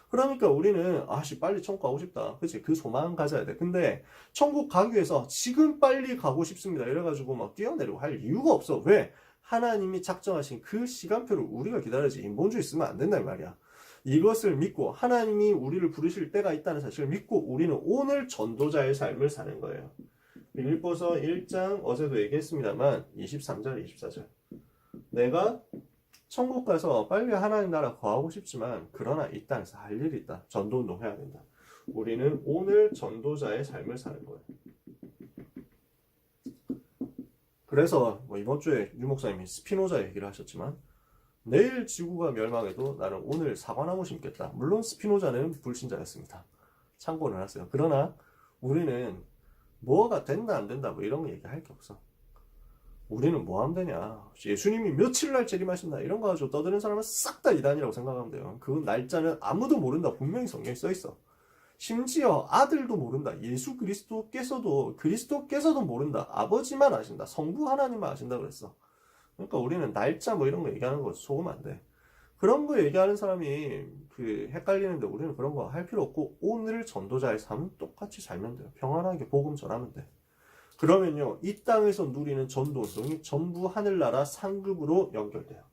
그러니까 우리는 빨리 천국 가고 싶다. 그치? 그 소망 가져야 돼. 근데 천국 가기 위해서 지금 빨리 가고 싶습니다. 이래가지고 막 뛰어내리고 할 이유가 없어. 왜? 하나님이 작정하신 그 시간표를 우리가 기다려야지. 인본주의 쓰면 안 된단 말이야. 이것을 믿고 하나님이 우리를 부르실 때가 있다는 사실을 믿고 우리는 오늘 전도자의 삶을 사는 거예요. 빌립보서 1장 어제도 얘기했습니다만 23절 24절 내가 천국 가서 빨리 하나님 나라 거하고 싶지만 그러나 이 땅에서 할 일이 있다. 전도운동 해야 된다. 우리는 오늘 전도자의 삶을 사는 거예요. 그래서 이번 주에 유 목사님이 스피노자 얘기를 하셨지만 내일 지구가 멸망해도 나는 오늘 사과나무 심겠다. 물론 스피노자는 불신자였습니다. 참고를 하세요. 그러나 우리는 뭐가 된다 안 된다 이런 거 얘기할 게 없어. 우리는 뭐 하면 되냐. 예수님이 며칠날 재림하신다. 이런 거 가지고 떠드는 사람은 싹 다 이단이라고 생각하면 돼요. 그 날짜는 아무도 모른다. 분명히 성경에 써있어. 심지어 아들도 모른다. 예수 그리스도께서도 모른다. 아버지만 아신다. 성부 하나님만 아신다 그랬어. 그러니까 우리는 날짜 이런 거 얘기하는 거 속으면 안 돼. 그런 거 얘기하는 사람이 헷갈리는데 우리는 그런 거 할 필요 없고 오늘 전도자의 삶은 똑같이 살면 돼요. 평안하게 복음 전하면 돼. 그러면요, 이 땅에서 누리는 전도운동이 전부 하늘나라 상급으로 연결돼요.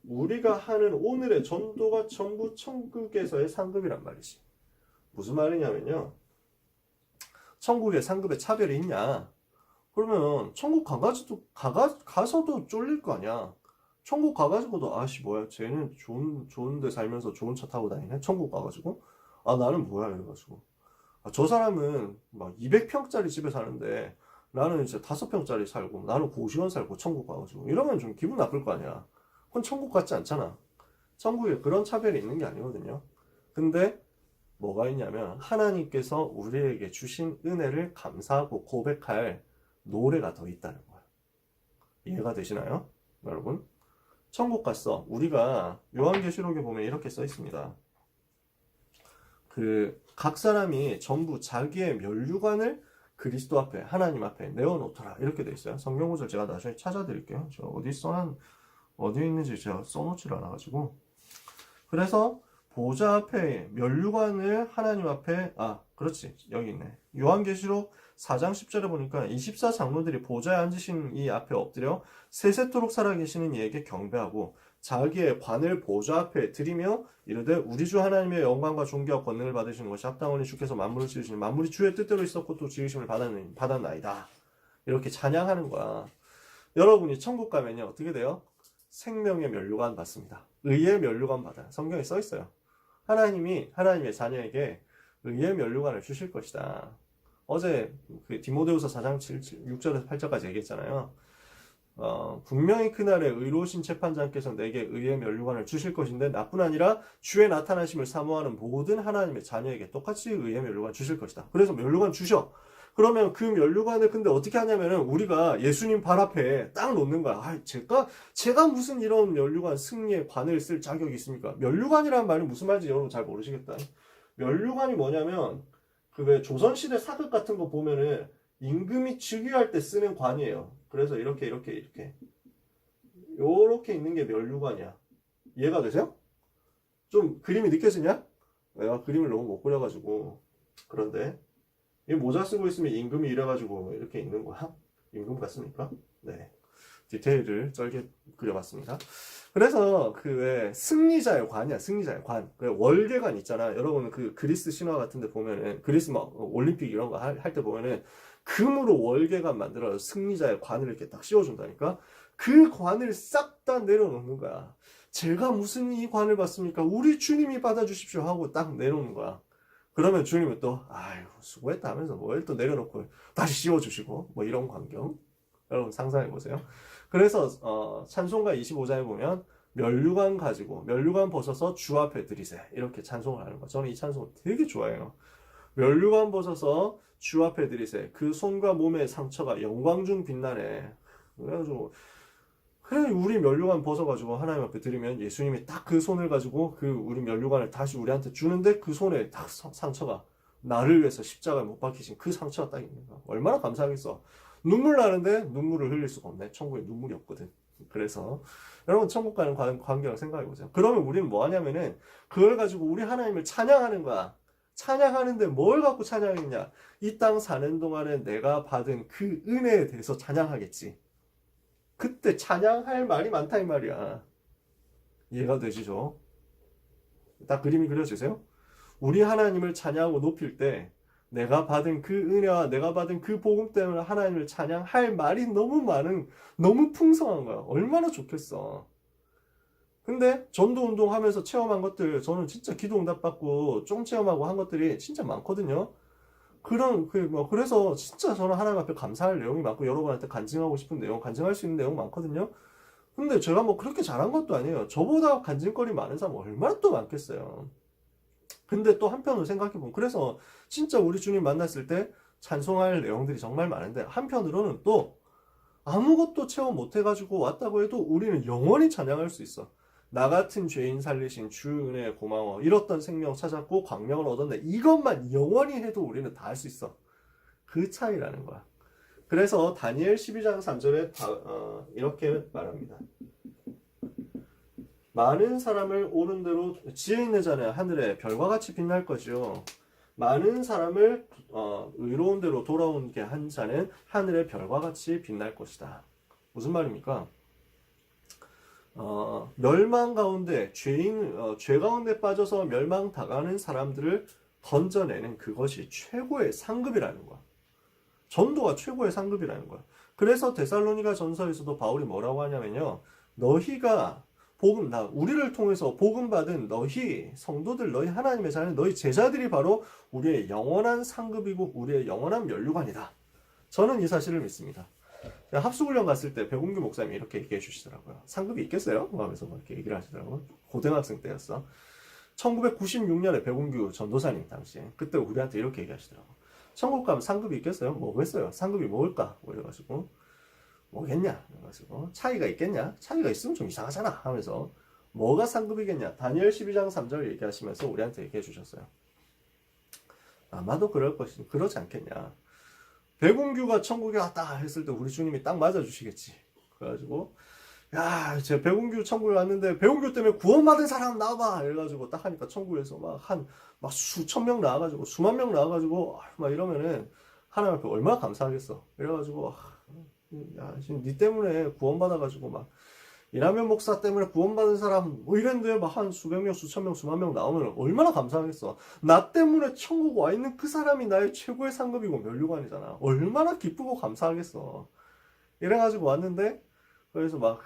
우리가 하는 오늘의 전도가 전부 천국에서의 상급이란 말이지. 무슨 말이냐면요, 천국의 상급에 차별이 있냐? 그러면 천국 가서도 쫄릴 거 아니야. 천국 가가지고도 뭐야, 쟤는 좋은데 살면서 좋은 차 타고 다니네? 천국 가가지고? 나는 뭐야, 이래가지고. 저 사람은 막 200평짜리 집에 사는데 나는 이제 5평짜리 살고 나는 고시원 살고 천국 가가지고 이러면 좀 기분 나쁠 거 아니야. 그건 천국 같지 않잖아. 천국에 그런 차별이 있는 게 아니거든요. 근데 뭐가 있냐면 하나님께서 우리에게 주신 은혜를 감사하고 고백할 노래가 더 있다는 거예요. 이해가 되시나요? 여러분? 천국 갔어. 우리가 요한계시록에 보면 이렇게 써 있습니다. 각 사람이 전부 자기의 면류관을 그리스도 앞에, 하나님 앞에 내어놓더라. 이렇게 돼 있어요. 성경 구절 제가 나중에 찾아드릴게요. 저 어디 있는지 제가 써놓질 않아가지고. 그래서 보좌 앞에 면류관을 하나님 앞에, 그렇지. 여기 있네. 요한계시록 4장 10절에 보니까 24장로들이 보좌에 앉으신 이 앞에 엎드려 세세토록 살아계시는 이에게 경배하고 자기의 관을 보좌 앞에 드리며 이르되 우리 주 하나님의 영광과 존귀와 권능을 받으시는 것이 합당하니 주께서 만물을 지으시니 만물이 주의 뜻대로 있었고 또 지으심을 받았나이다. 이렇게 찬양하는 거야. 여러분이 천국 가면요 어떻게 돼요? 생명의 면류관 받습니다. 의의 면류관 받아요. 성경에 써 있어요. 하나님이 하나님의 자녀에게 의의 면류관을 주실 것이다. 어제 디모데후서 4장 6절에서 8절까지 얘기했잖아요. 분명히 그날에 의로우신 재판장께서 내게 의의 면류관을 주실 것인데 나뿐 아니라 주의 나타나심을 사모하는 모든 하나님의 자녀에게 똑같이 의의 면류관 주실 것이다. 그래서 면류관 주셔. 그러면 그 면류관을 근데 어떻게 하냐면은 우리가 예수님 발 앞에 딱 놓는 거야. 제가 무슨 이런 면류관 승리의 관을 쓸 자격이 있습니까? 면류관이라는 말은 무슨 말인지 여러분 잘 모르시겠다. 면류관이 뭐냐면 왜 조선시대 사극 같은 거 보면은 임금이 즉위할 때 쓰는 관이에요. 그래서 이렇게 있는 게 면류관이야. 이해가 되세요? 좀 그림이 느껴지냐? 내가 그림을 너무 못 그려가지고. 그런데 이 모자 쓰고 있으면 임금이 이래가지고 이렇게 있는 거야? 임금 같습니까? 네. 디테일을 짧게 그려봤습니다. 그래서 왜 승리자의 관이야, 승리자의 관. 월계관 있잖아. 여러분 그리스 신화 같은데 보면은 그리스 올림픽 이런 거 할 때 보면은 금으로 월계관 만들어서 승리자의 관을 이렇게 딱 씌워준다니까. 그 관을 싹 다 내려놓는 거야. 제가 무슨 이 관을 받습니까? 우리 주님이 받아주십시오 하고 딱 내놓는 거야. 그러면 주님은 또 아유 수고했다 하면서 뭘 또 내려놓고 다시 씌워주시고 뭐 이런 광경. 여러분 상상해보세요. 그래서 찬송가 25장에 보면 면류관 가지고 면류관 벗어서 주 앞에 드리세 이렇게 찬송을 하는 거. 저는 이 찬송을 되게 좋아해요. 면류관 벗어서 주 앞에 드리세 그 손과 몸의 상처가 영광 중 빛나네. 그래가지고 그래 우리 면류관 벗어가지고 하나님 앞에 드리면 예수님이 딱 그 손을 가지고 우리 면류관을 다시 우리한테 주는데 그 손에 딱 상처가 나를 위해서 십자가에 못 박히신 그 상처가 딱 있는 거야. 얼마나 감사하겠어. 눈물 나는데 눈물을 흘릴 수가 없네. 천국에 눈물이 없거든. 그래서 여러분 천국 가는 광경을 생각해보세요. 그러면 우리는 뭐 하냐면은 그걸 가지고 우리 하나님을 찬양하는 거야. 찬양하는데 뭘 갖고 찬양했냐? 이 땅 사는 동안에 내가 받은 그 은혜에 대해서 찬양하겠지. 그때 찬양할 말이 많다 이 말이야. 이해가 되시죠? 딱 그림이 그려지세요? 우리 하나님을 찬양하고 높일 때 내가 받은 그 은혜와 내가 받은 그 복음 때문에 하나님을 찬양할 말이 너무 너무 풍성한 거야. 얼마나 좋겠어. 근데 전도운동 하면서 체험한 것들, 저는 진짜 기도 응답 받고 좀 체험하고 한 것들이 진짜 많거든요. 그래서 진짜 저는 하나님 앞에 감사할 내용이 많고 여러분한테 간증하고 싶은 내용, 간증할 수 있는 내용 많거든요. 근데 제가 뭐 그렇게 잘한 것도 아니에요. 저보다 간증거리 많은 사람 얼마나 또 많겠어요. 근데 또 한편으로 생각해보면 그래서 진짜 우리 주님 만났을 때 찬송할 내용들이 정말 많은데 한편으로는 또 아무것도 체험 못해가지고 왔다고 해도 우리는 영원히 찬양할 수 있어. 나 같은 죄인 살리신 주 은혜 고마워. 잃었던 생명 찾았고 광명을 얻었네. 이것만 영원히 해도 우리는 다 할 수 있어. 그 차이라는 거야. 그래서 다니엘 12장 3절에 이렇게 말합니다. 많은 사람을 옳은 대로 지혜 있는 자는 하늘에 별과 같이 빛날 것이요. 많은 사람을 의로운 대로 돌아오게 한 자는 하늘의 별과 같이 빛날 것이다. 무슨 말입니까? 멸망 가운데 죄 가운데 빠져서 멸망 당하는 사람들을 건져내는 그것이 최고의 상급이라는 거야. 전도가 최고의 상급이라는 거야. 그래서 데살로니가 전서에서도 바울이 뭐라고 하냐면요. 너희가 우리를 통해서 복음 받은 너희 성도들, 너희 하나님의 자녀, 너희 제자들이 바로 우리의 영원한 상급이고 우리의 영원한 면류관이다. 저는 이 사실을 믿습니다. 합숙훈련 갔을 때 백운규 목사님이 이렇게 얘기해 주시더라고요. 상급이 있겠어요? 하면서 이렇게 얘기를 하시더라고요. 고등학생 때였어. 1996년에 백운규 전도사님 당시에 그때 우리한테 이렇게 얘기하시더라고. 천국 가면 상급이 있겠어요? 뭐겠어요? 상급이 뭘까? 뭐 이래가지고 뭐겠냐? 그래가지고 차이가 있겠냐? 차이가 있으면 좀 이상하잖아 하면서 뭐가 상급이겠냐? 다니엘 12장 3절 얘기하시면서 우리한테 얘기해 주셨어요. 아마도 그러지 않겠냐? 백운규가 천국에 왔다 했을 때 우리 주님이 딱 맞아주시겠지. 그래가지고 야, 제 백운규 천국에 왔는데 백운규 때문에 구원받은 사람 나와봐 이래가지고 딱 하니까 천국에서 막 수천 명 나와가지고 수만 명 나와가지고 막 이러면은 하나님 앞에 얼마나 감사하겠어. 이래가지고 야, 지금 니 때문에 구원받아가지고 막 이라면 목사 때문에 구원받은 사람 뭐 이랬는데 막 한 수백 명, 수천 명, 수만 명 나오면 얼마나 감사하겠어. 나 때문에 천국 와 있는 그 사람이 나의 최고의 상급이고 면류관이잖아. 얼마나 기쁘고 감사하겠어. 이래가지고 왔는데 그래서 막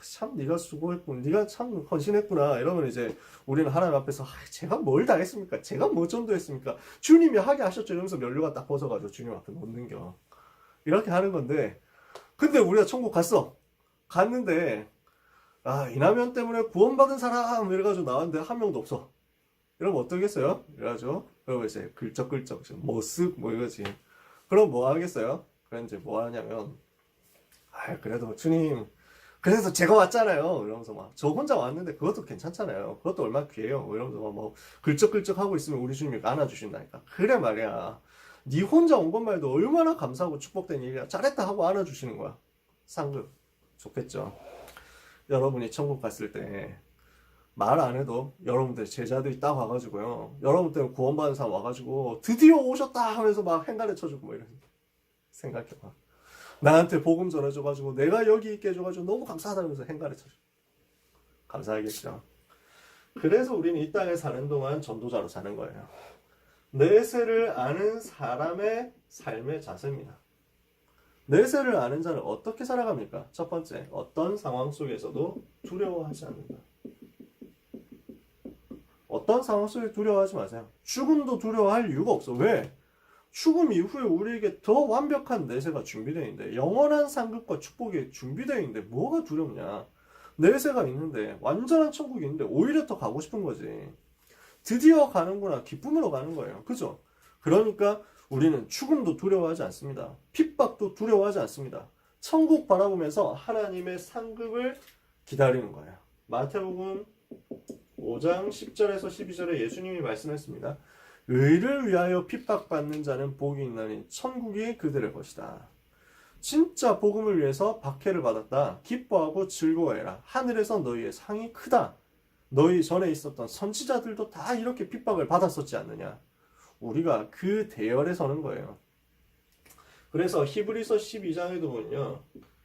참 네가 수고했군, 네가 참 헌신했구나 이러면 이제 우리는 하나님 앞에서 제가 뭘 다 했습니까? 제가 뭐 전도했습니까? 주님이 하게 하셨죠 이러면서 면류관 딱 벗어가지고 주님 앞에 못 넘겨 이렇게 하는 건데, 근데 우리가 천국 갔는데 이낙연 때문에 구원받은 사람 이래가지고 나왔는데 한 명도 없어. 이러면 어떠겠어요? 이래가지고 그러면 이제 글쩍글쩍 뭐쓱 뭐 이거지. 그럼 뭐 하겠어요? 그럼 이제 뭐 하냐면 그래도 주님 그래서 제가 왔잖아요 이러면서 막 저 혼자 왔는데 그것도 괜찮잖아요. 그것도 얼마나 귀해요 이러면서 뭐 글쩍글쩍 하고 있으면 우리 주님이 안아주신다니까. 그래 말이야. 네 혼자 온 것만 해도 얼마나 감사하고 축복된 일이야. 잘했다 하고 안아주시는 거야. 상급 좋겠죠. 여러분이 천국 갔을 때 말 안 해도 여러분들 제자들이 딱 와가지고요, 여러분 때문에 구원받은 사람 와가지고 드디어 오셨다 하면서 막 행가래 쳐주고 뭐 이런 생각해봐. 나한테 복음 전해줘가지고 내가 여기 있게 해줘가지고 너무 감사하다면서 행가래 쳐줘. 감사하겠죠. 그래서 우리는 이 땅에 사는 동안 전도자로 사는 거예요. 내세를 아는 사람의 삶의 자세입니다. 내세를 아는 자는 어떻게 살아갑니까? 첫 번째, 어떤 상황 속에서도 두려워하지 않는다. 어떤 상황 속에 두려워하지 마세요. 죽음도 두려워할 이유가 없어. 왜? 죽음 이후에 우리에게 더 완벽한 내세가 준비되어 있는데, 영원한 상급과 축복이 준비되어 있는데 뭐가 두렵냐? 내세가 있는데, 완전한 천국이 있는데 오히려 더 가고 싶은 거지. 드디어 가는구나, 기쁨으로 가는 거예요. 그죠? 그러니까 우리는 죽음도 두려워하지 않습니다. 핍박도 두려워하지 않습니다. 천국 바라보면서 하나님의 상급을 기다리는 거예요. 마태복음 5장 10절에서 12절에 예수님이 말씀했습니다. 의를 위하여 핍박받는 자는 복이 있나니 천국이 그들의 것이다. 진짜 복음을 위해서 박해를 받았다. 기뻐하고 즐거워해라. 하늘에서 너희의 상이 크다. 너희 전에 있었던 선지자들도 다 이렇게 핍박을 받았었지 않느냐. 우리가 그 대열에 서는 거예요. 그래서 히브리서 12장에도 보면요,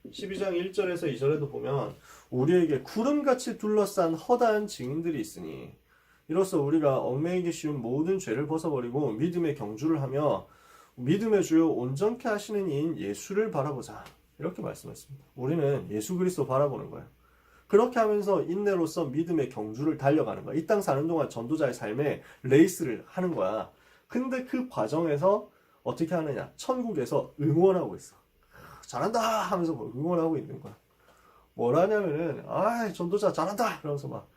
12장 1절에서 2절에도 보면 우리에게 구름같이 둘러싼 허다한 증인들이 있으니 이로써 우리가 얽매이기 쉬운 모든 죄를 벗어버리고 믿음의 경주를 하며 믿음의 주요 온전케 하시는 이인 예수를 바라보자. 이렇게 말씀했습니다. 우리는 예수 그리스도 바라보는 거예요. 그렇게 하면서 인내로서 믿음의 경주를 달려가는 거야. 이 땅 사는 동안 전도자의 삶에 레이스를 하는 거야. 근데 그 과정에서 어떻게 하느냐? 천국에서 응원하고 있어. 잘한다 하면서 뭐 응원하고 있는 거야. 뭐라냐면은 전도자 잘한다 그러면서 막,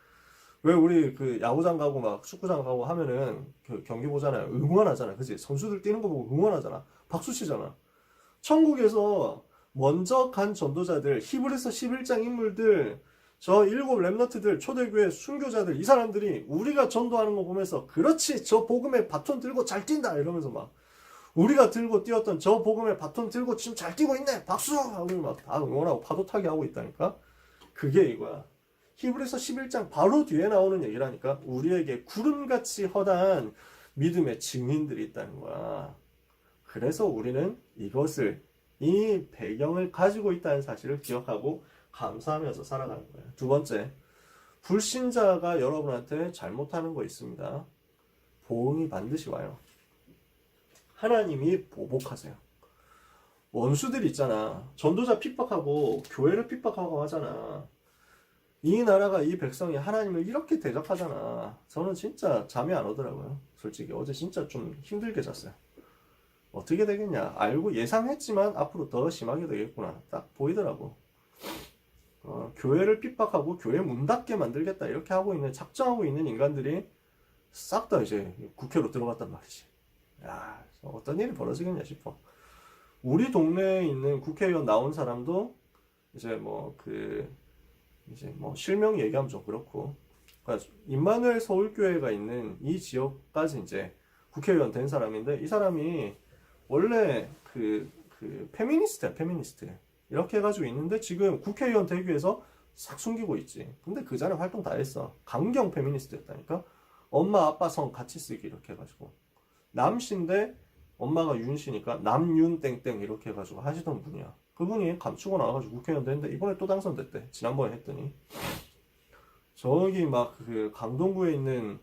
왜 우리 그 야구장 가고 막 축구장 가고 하면은 그 경기 보잖아요. 응원하잖아. 그치? 선수들 뛰는 거 보고 응원하잖아. 박수 치잖아. 천국에서 먼저 간 전도자들, 히브리서 11장 인물들, 저 7 렘넌트들, 초대교회 순교자들, 이 사람들이 우리가 전도하는 거 보면서 그렇지, 저 복음의 바톤 들고 잘 뛴다 이러면서 막, 우리가 들고 뛰었던 저 복음의 바톤 들고 지금 잘 뛰고 있네 박수 하고 막 다 응원하고 파도 타기 하고 있다니까. 그게 이거야. 히브리서 11장 바로 뒤에 나오는 얘기라니까. 우리에게 구름같이 허다한 믿음의 증인들이 있다는 거야. 그래서 우리는 이것을, 이 배경을 가지고 있다는 사실을 기억하고 감사하면서 살아가는 거예요. 두 번째, 불신자가 여러분한테 잘못하는 거 있습니다. 보응이 반드시 와요. 하나님이 보복하세요. 원수들이 있잖아. 전도자 핍박하고 교회를 핍박하고 하잖아. 이 나라가, 이 백성이 하나님을 이렇게 대적하잖아. 저는 진짜 잠이 안 오더라고요. 솔직히 어제 진짜 좀 힘들게 잤어요. 어떻게 되겠냐 알고 예상했지만 앞으로 더 심하게 되겠구나 딱 보이더라고. 교회를 핍박하고 교회 문 닫게 만들겠다 이렇게 하고 있는 작정하고 있는 인간들이 싹 다 이제 국회로 들어갔단 말이지. 야, 어떤 일이 벌어지겠냐 싶어. 우리 동네에 있는 국회의원 나온 사람도 이제 이제 실명 얘기하면 좀 그렇고, 그러니까 임마누엘 서울교회가 있는 이 지역까지 이제 국회의원 된 사람인데, 이 사람이 원래 페미니스트야, 페미니스트. 이렇게 해가지고 있는데 지금 국회의원 되기 위해서 싹 숨기고 있지. 근데 그 전에 활동 다 했어. 강경 페미니스트였다니까. 엄마 아빠 성 같이 쓰기 이렇게 해가지고, 남씨인데 엄마가 윤씨니까 남윤 땡땡 이렇게 해가지고 하시던 분이야. 그분이 감추고 나와가지고 국회의원 됐는데 이번에 또 당선됐대. 지난번에 했더니 저기 막 강동구에 있는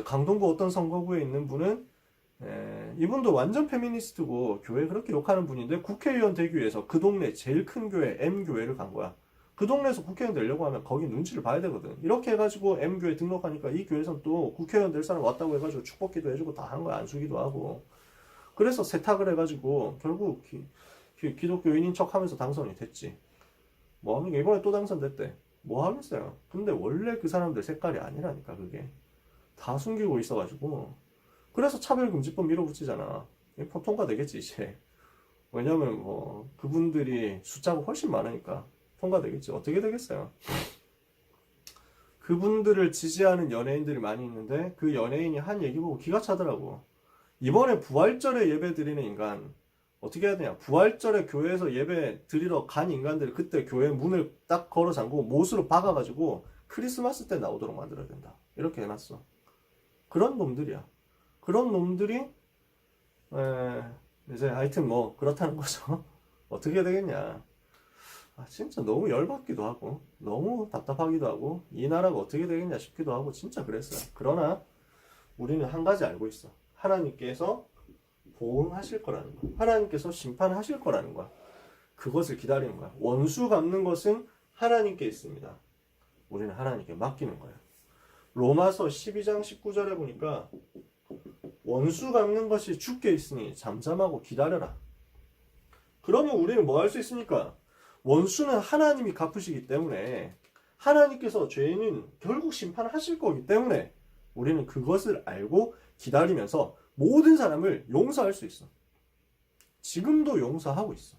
강동구 어떤 선거구에 있는 분은 이분도 완전 페미니스트고 교회 그렇게 욕하는 분인데, 국회의원 되기 위해서 그 동네 제일 큰 교회 M교회를 간 거야. 그 동네에서 국회의원 되려고 하면 거기 눈치를 봐야 되거든. 이렇게 해가지고 M교회 등록하니까 이 교회에선 또 국회의원 될 사람 왔다고 해가지고 축복기도 해주고 다 한 거야. 안수기도 하고. 그래서 세탁을 해가지고 결국 기독교인인 척 하면서 당선이 됐지. 뭐 하는 게 이번에 또 당선됐대. 뭐 하겠어요. 근데 원래 그 사람들 색깔이 아니라니까. 그게 다 숨기고 있어가지고. 그래서 차별금지법 밀어붙이잖아. 통과되겠지 이제. 왜냐면 그분들이 숫자가 훨씬 많으니까 통과되겠지. 어떻게 되겠어요. 그분들을 지지하는 연예인들이 많이 있는데 그 연예인이 한 얘기 보고 기가 차더라고. 이번에 부활절에 예배 드리는 인간 어떻게 해야 되냐. 부활절에 교회에서 예배 드리러 간 인간들 그때 교회 문을 딱 걸어 잠그고 못으로 박아가지고 크리스마스 때 나오도록 만들어야 된다. 이렇게 해놨어. 그런 놈들이야. 그런 놈들이 이제 하여튼 그렇다는 거죠. 어떻게 해야 되겠냐. 진짜 너무 열받기도 하고 너무 답답하기도 하고 이 나라가 어떻게 되겠냐 싶기도 하고 진짜 그랬어요. 그러나 우리는 한 가지 알고 있어. 하나님께서 보응하실 거라는 거야. 하나님께서 심판하실 거라는 거야. 그것을 기다리는 거야. 원수 갚는 것은 하나님께 있습니다. 우리는 하나님께 맡기는 거예요. 로마서 12장 19절에 보니까 원수 갚는 것이 주께 있으니 잠잠하고 기다려라. 그러면 우리는 뭐 할 수 있습니까? 원수는 하나님이 갚으시기 때문에 하나님께서 죄인은 결국 심판하실 거기 때문에 우리는 그것을 알고 기다리면서 모든 사람을 용서할 수 있어. 지금도 용서하고 있어.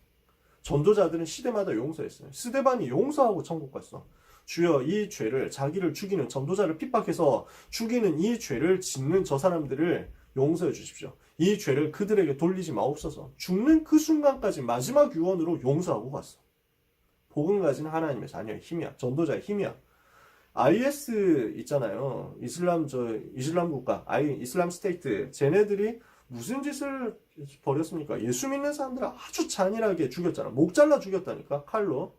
전도자들은 시대마다 용서했어요. 스데반이 용서하고 천국 갔어. 주여 이 죄를 자기를 죽이는 전도자를 핍박해서 죽이는 이 죄를 짓는 저 사람들을 용서해 주십시오. 이 죄를 그들에게 돌리지 마옵소서. 죽는 그 순간까지 마지막 유언으로 용서하고 갔어. 복음 가진 하나님의 자녀의 힘이야. 전도자의 힘이야. IS 있잖아요. 이슬람 국가, 이슬람 스테이트. 쟤네들이 무슨 짓을 벌였습니까? 예수 믿는 사람들을 아주 잔인하게 죽였잖아. 목 잘라 죽였다니까, 칼로.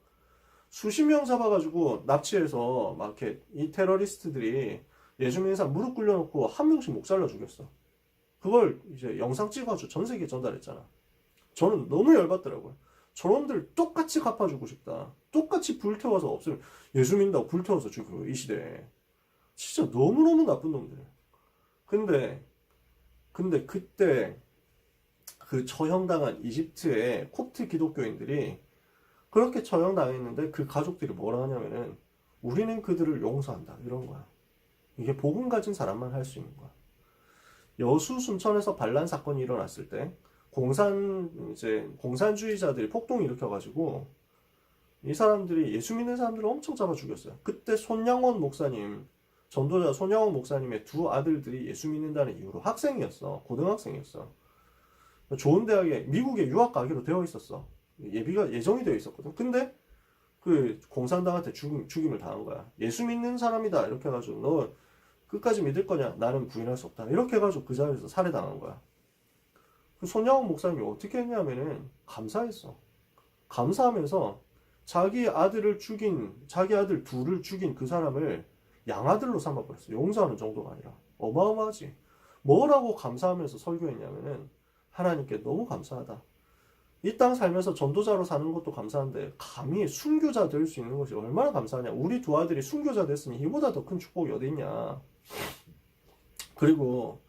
수십 명 잡아가지고 납치해서 막 이렇게 이 테러리스트들이 예수 믿는 사람 무릎 꿇려놓고 한 명씩 목 잘라 죽였어. 그걸 이제 영상 찍어가지고 전 세계에 전달했잖아. 저는 너무 열받더라고요. 저놈들 똑같이 갚아주고 싶다. 똑같이 불태워서 없으면 예수 믿는다고 불태워서 죽이고 이 시대에. 진짜 너무너무 나쁜 놈들. 근데 그때 그 처형당한 이집트의 콥트 기독교인들이 그렇게 처형당했는데 그 가족들이 뭐라 하냐면은 우리는 그들을 용서한다 이런 거야. 이게 복음 가진 사람만 할 수 있는 거야. 여수 순천에서 반란 사건이 일어났을 때 공산주의자들이 폭동 일으켜가지고 이 사람들이 예수 믿는 사람들을 엄청 잡아 죽였어요. 그때 손양원 목사님, 전도자 손양원 목사님의 두 아들들이 예수 믿는다는 이유로 학생이었어. 고등학생이었어. 좋은 대학에 미국에 유학 가기로 되어 있었어. 예비가 예정이 되어 있었거든. 근데 그 공산당한테 죽임을 당한 거야. 예수 믿는 사람이다 이렇게 해가지고 너 끝까지 믿을 거냐? 나는 부인할 수 없다. 이렇게 해가지고 그 자리에서 살해당한 거야. 그 손양원 목사님이 어떻게 했냐면은 감사했어. 감사하면서 자기 아들 둘을 죽인 그 사람을 양아들로 삼아버렸어. 용서하는 정도가 아니라. 어마어마하지. 뭐라고 감사하면서 설교했냐면은 하나님께 너무 감사하다. 이 땅 살면서 전도자로 사는 것도 감사한데 감히 순교자 될 수 있는 것이 얼마나 감사하냐. 우리 두 아들이 순교자 됐으니 이보다 더 큰 축복이 어디 있냐. 그리고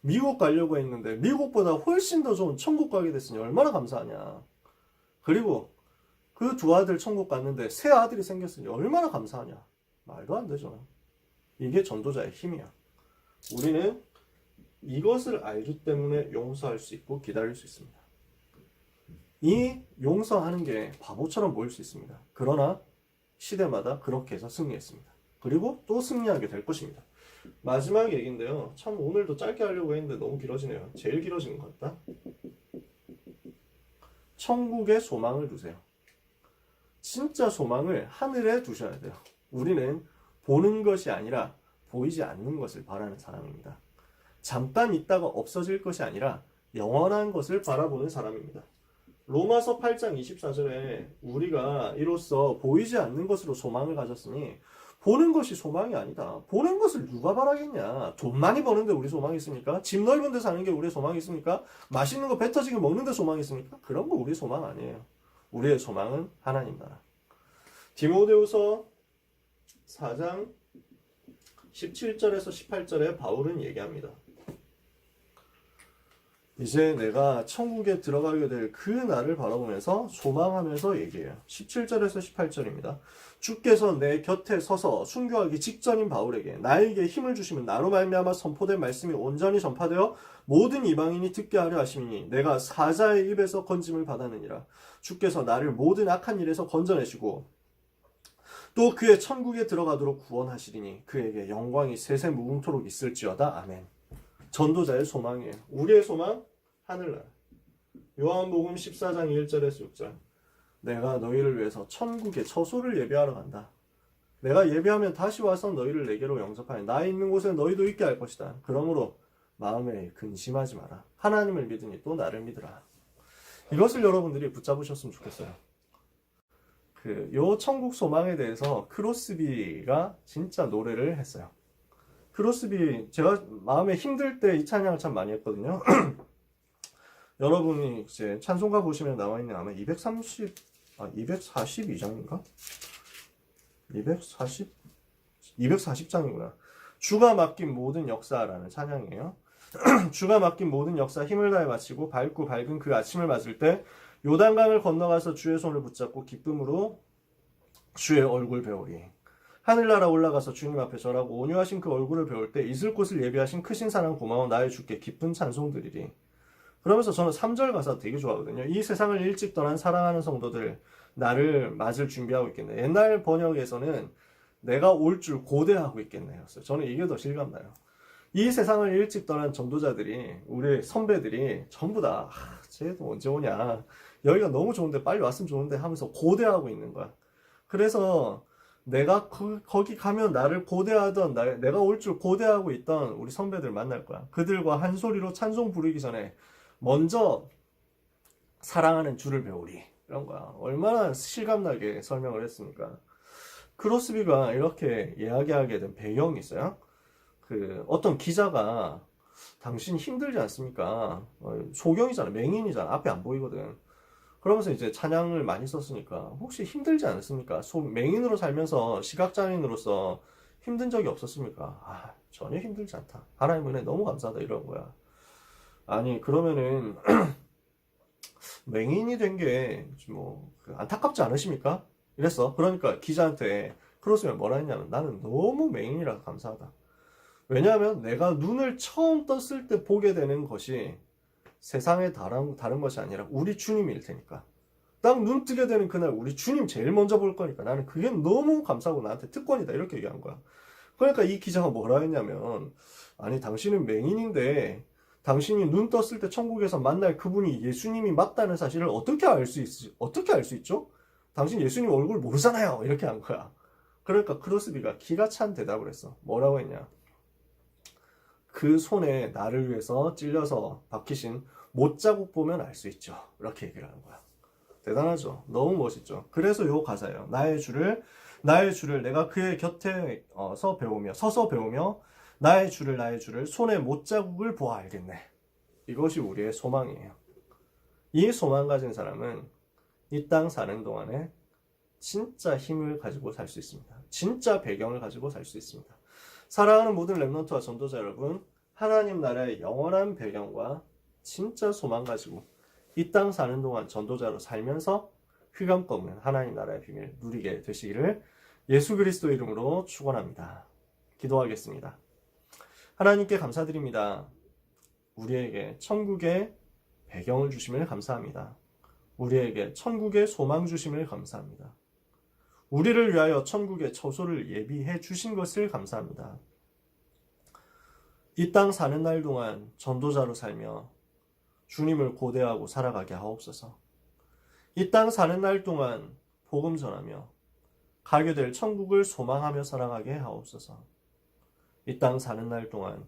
미국 가려고 했는데 미국보다 훨씬 더 좋은 천국 가게 됐으니 얼마나 감사하냐. 그리고 그 두 아들 천국 갔는데 새 아들이 생겼으니 얼마나 감사하냐. 말도 안 되죠. 이게 전도자의 힘이야. 우리는 이것을 알기 때문에 용서할 수 있고 기다릴 수 있습니다. 이 용서하는 게 바보처럼 보일 수 있습니다. 그러나 시대마다 그렇게 해서 승리했습니다. 그리고 또 승리하게 될 것입니다. 마지막 얘기인데요. 참 오늘도 짧게 하려고 했는데 너무 길어지네요. 제일 길어지는 것 같다. 천국에 소망을 두세요. 진짜 소망을 하늘에 두셔야 돼요. 우리는 보는 것이 아니라 보이지 않는 것을 바라는 사람입니다. 잠깐 있다가 없어질 것이 아니라 영원한 것을 바라보는 사람입니다. 로마서 8장 24절에 우리가 이로써 보이지 않는 것으로 소망을 가졌으니 보는 것이 소망이 아니다. 보는 것을 누가 바라겠냐. 돈 많이 버는데 우리 소망이 있습니까? 집 넓은 데 사는 게 우리의 소망이 있습니까? 맛있는 거 배 터지게 먹는 데 소망이 있습니까? 그런 거 우리의 소망 아니에요. 우리의 소망은 하나님 나라. 디모데후서 4장 17절에서 18절에 바울은 얘기합니다. 이제 내가 천국에 들어가게 될 그 날을 바라보면서 소망하면서 얘기해요. 17절에서 18절입니다. 주께서 내 곁에 서서 순교하기 직전인 바울에게 나에게 힘을 주시면 나로 말미암아 선포된 말씀이 온전히 전파되어 모든 이방인이 듣게 하려 하심이니 내가 사자의 입에서 건짐을 받았느니라. 주께서 나를 모든 악한 일에서 건져내시고 또 그의 천국에 들어가도록 구원하시리니 그에게 영광이 세세 무궁토록 있을지어다. 아멘. 전도자의 소망이에요. 우리의 소망 하늘나라. 요한복음 14장 1절에서 6절. 내가 너희를 위해서 천국에 처소를 예비하러 간다. 내가 예비하면 다시 와서 너희를 내게로 영접하여 나 있는 곳에 너희도 있게 할 것이다. 그러므로 마음에 근심하지 마라. 하나님을 믿으니 또 나를 믿으라. 이것을 여러분들이 붙잡으셨으면 좋겠어요. 요 천국 소망에 대해서 크로스비가 진짜 노래를 했어요. 크로스비, 제가 마음에 힘들 때 이 찬양을 참 많이 했거든요. 여러분이 이제 찬송가 보시면 나와 있는 아마 242장인가? 240장이구나. 주가 맡긴 모든 역사라는 찬양이에요. 주가 맡긴 모든 역사 힘을 다해 마치고 밝고 밝은 그 아침을 맞을 때 요단강을 건너가서 주의 손을 붙잡고 기쁨으로 주의 얼굴 배우리. 하늘나라 올라가서 주님 앞에 절하고 온유하신 그 얼굴을 배울 때 있을 곳을 예비하신 크신 사랑 고마워 나의 주께 기쁜 찬송 드리리. 그러면서 저는 3절 가사 되게 좋아하거든요. 이 세상을 일찍 떠난 사랑하는 성도들 나를 맞을 준비하고 있겠네. 옛날 번역에서는 내가 올 줄 고대하고 있겠네요. 저는 이게 더 실감나요. 이 세상을 일찍 떠난 전도자들이 우리 선배들이 전부 다 쟤도 언제 오냐. 여기가 너무 좋은데 빨리 왔으면 좋은데 하면서 고대하고 있는 거야. 그래서 내가 거기 가면 나를 고대하던 내가 올 줄 고대하고 있던 우리 선배들 만날 거야. 그들과 한 소리로 찬송 부르기 전에 먼저 사랑하는 주를 배우리. 이런 거야. 얼마나 실감나게 설명을 했습니까? 크로스비가 이렇게 이야기하게 된 배경이 있어요. 어떤 기자가 당신 힘들지 않습니까? 소경이잖아. 맹인이잖아. 앞에 안 보이거든. 그러면서 이제 찬양을 많이 썼으니까 혹시 힘들지 않았습니까? 맹인으로 살면서 시각장애인으로서 힘든 적이 없었습니까? 전혀 힘들지 않다. 하나님 은혜 너무 감사하다. 이런 거야. 아니 그러면은 맹인이 된 게 뭐 안타깝지 않으십니까? 이랬어. 그러니까 기자한테 크로스비가 뭐라 했냐면 나는 너무 맹인이라 감사하다. 왜냐하면 내가 눈을 처음 떴을 때 보게 되는 것이 세상에 다른 것이 아니라 우리 주님일 테니까. 딱 눈 뜨게 되는 그날 우리 주님 제일 먼저 볼 거니까 나는 그게 너무 감사하고 나한테 특권이다. 이렇게 얘기한 거야. 그러니까 이 기자가 뭐라 했냐면 아니 당신은 맹인인데 당신이 눈 떴을 때 천국에서 만날 그분이 예수님이 맞다는 사실을 어떻게 알 수 있죠? 당신 예수님 얼굴 모르잖아요. 이렇게 한 거야. 그러니까 크로스비가 기가 찬 대답을 했어. 뭐라고 했냐? 그 손에 나를 위해서 찔려서 박히신 못자국 보면 알 수 있죠. 이렇게 얘기를 하는 거야. 대단하죠? 너무 멋있죠? 그래서 요 가사예요. 나의 주를 내가 그의 곁에 서서 배우며 나의 주를 손에 못자국을 보아 알겠네. 이것이 우리의 소망이에요. 이 소망 가진 사람은 이 땅 사는 동안에 진짜 힘을 가지고 살 수 있습니다. 진짜 배경을 가지고 살 수 있습니다. 사랑하는 모든 렘넌트와 전도자 여러분, 하나님 나라의 영원한 배경과 진짜 소망 가지고 이 땅 사는 동안 전도자로 살면서 흑암 꺾는 하나님 나라의 비밀 누리게 되시기를 예수 그리스도 이름으로 축원합니다. 기도하겠습니다. 하나님께 감사드립니다. 우리에게 천국의 배경을 주심을 감사합니다. 우리에게 천국의 소망 주심을 감사합니다. 우리를 위하여 천국의 처소를 예비해 주신 것을 감사합니다. 이 땅 사는 날 동안 전도자로 살며 주님을 고대하고 살아가게 하옵소서. 이 땅 사는 날 동안 복음 전하며 가게 될 천국을 소망하며 살아가게 하옵소서. 이 땅 사는 날 동안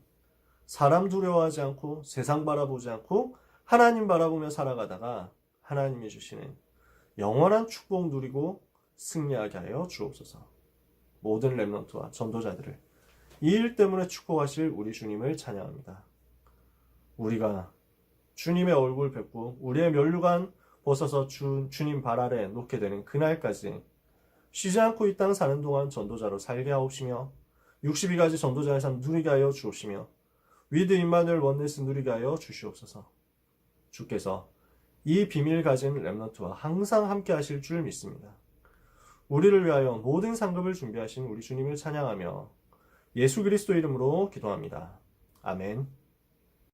사람 두려워하지 않고 세상 바라보지 않고 하나님 바라보며 살아가다가 하나님이 주시는 영원한 축복 누리고 승리하게 하여 주옵소서. 모든 렘넌트와 전도자들을 이 일 때문에 축복하실 우리 주님을 찬양합니다. 우리가 주님의 얼굴 뵙고 우리의 면류관 벗어서 주님 발 아래 놓게 되는 그날까지 쉬지 않고 이 땅 사는 동안 전도자로 살게 하옵시며 62가지 전도자의 삶 누리게 하여 주옵시며 위드 임마누엘 원네스 누리게 하여 주시옵소서. 주께서 이 비밀 가진 렘넌트와 항상 함께 하실 줄 믿습니다. 우리를 위하여 모든 상급을 준비하신 우리 주님을 찬양하며 예수 그리스도 이름으로 기도합니다. 아멘.